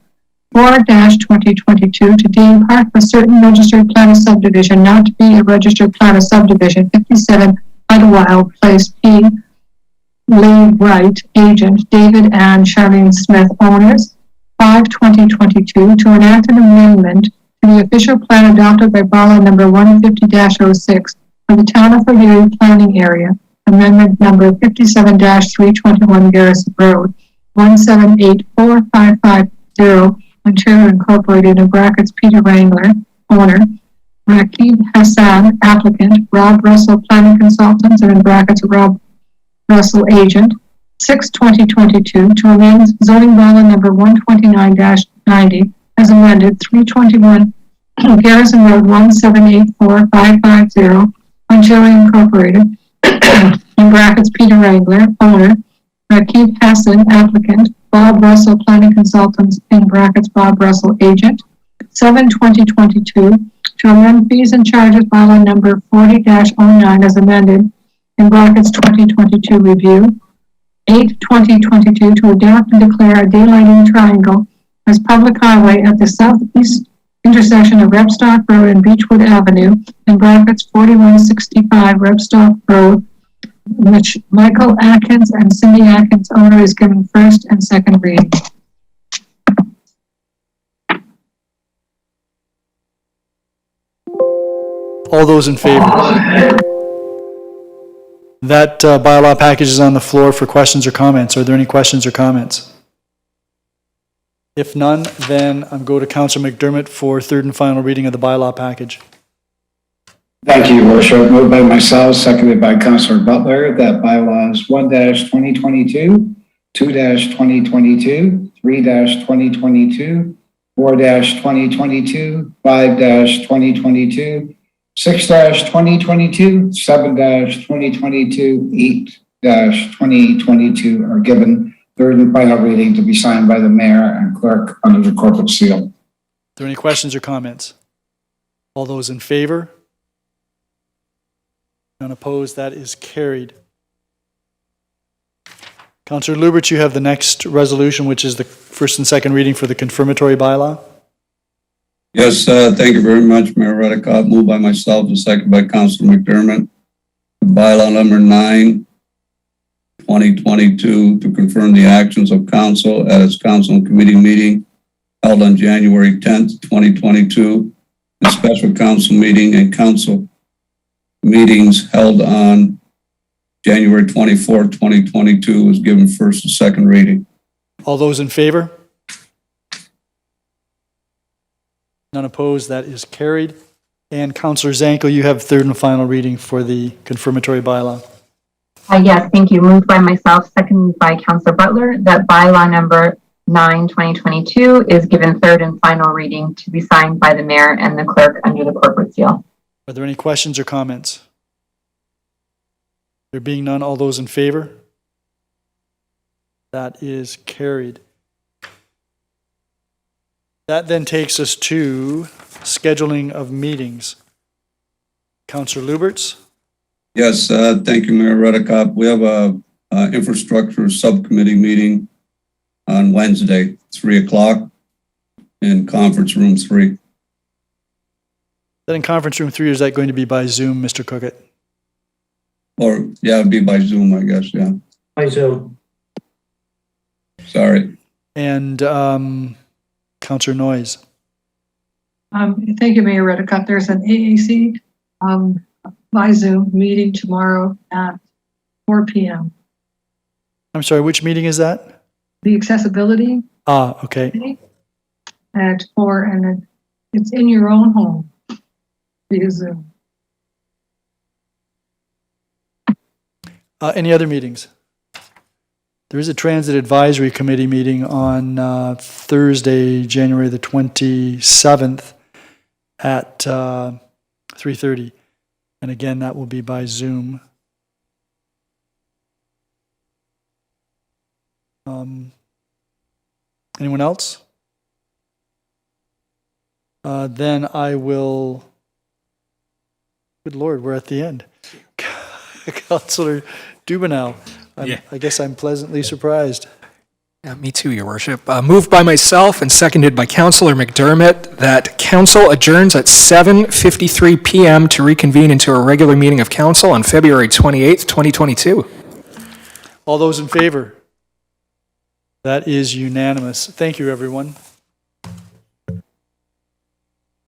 4-2022, to deem part of a certain registered plan of subdivision not to be a registered plan of subdivision, 57 Idlewild Place, P. Lee Wright, agent, David and Charlene Smith, owners. 5-2022, to enact an amendment to the official plan adopted by Bylaw number 150-06 for the town of Erie planning area, amendment number 57-321 Garrison Road, 1784550, Ontario Incorporated, in brackets Peter Wrangler, owner, Rakib Hassan, applicant, Rob Russell, planning consultants, and in brackets Rob Russell, agent. 6-2022, to amend zoning bylaw number 129-90 as amended, 321 Garrison Road, 1784550, Ontario Incorporated, in brackets Peter Wrangler, owner, Keith Hassan, applicant, Bob Russell, planning consultants, in brackets Bob Russell, agent, 7/2022, to amend fees and charges bylaw number 40-09 as amended, in brackets 2022 review, 8/2022, to adopt and declare a daylighting triangle as public highway at the southeast intersection of Repstock Road and Beechwood Avenue, in brackets 4165 Repstock Road, which Michael Atkins and Cindy Atkins, owner, is given first and second reading. All those in favor? That bylaw package is on the floor for questions or comments. Are there any questions or comments? If none, then I'm going to Councillor McDermott for third and final reading of the bylaw package. Thank you, Your Worship. Moved by myself, seconded by Councillor Butler, that bylaws 1-2022, 2-2022, 3-2022, 4-2022, 5-2022, 6-2022, 7-2022, 8-2022 are given third and final reading to be signed by the mayor and clerk under the corporate seal. Are there any questions or comments? All those in favor? None opposed, that is carried. Councillor Lubberts, you have the next resolution, which is the first and second reading for the confirmatory bylaw. Yes, thank you very much, Mayor Redekop. Moved by myself and seconded by Councillor McDermott. Bylaw number 9, 2022, to confirm the actions of council at its council and committee meeting held on January 10th, 2022, the special council meeting and council meetings held on January 24th, 2022 was given first and second reading. All those in favor? None opposed, that is carried. And Councillor Zanko, you have third and final reading for the confirmatory bylaw. Yes, thank you. Moved by myself, seconded by Councillor Butler, that bylaw number 9, 2022 is given third and final reading to be signed by the mayor and the clerk under the corporate seal. Are there any questions or comments? There being none, all those in favor? That is carried. That then takes us to scheduling of meetings. Councillor Lubberts? Yes, thank you, Mayor Redekop. We have a infrastructure subcommittee meeting on Wednesday, 3 o'clock in conference room 3. Then in conference room 3, is that going to be by Zoom, Mr. Cookett? Or, yeah, it'd be by Zoom, I guess, yeah. By Zoom. Sorry. And Councillor Noyes? Thank you, Mayor Redekop. There's an AAC by Zoom meeting tomorrow at 4 p.m. I'm sorry, which meeting is that? The accessibility okay. at 4, and it's in your own home via Zoom. Any other meetings? There is a Transit Advisory Committee meeting on Thursday, January the 27th at 3:30. And again, that will be by Zoom. Anyone else? Then I will, good Lord, we're at the end. Councillor Dubanow, I guess I'm pleasantly surprised. Yeah, me too, Your Worship. Moved by myself and seconded by Councillor McDermott that council adjourns at 7:53 p.m. to reconvene into a regular meeting of council on February 28th, 2022. All those in favor? That is unanimous. Thank you, everyone.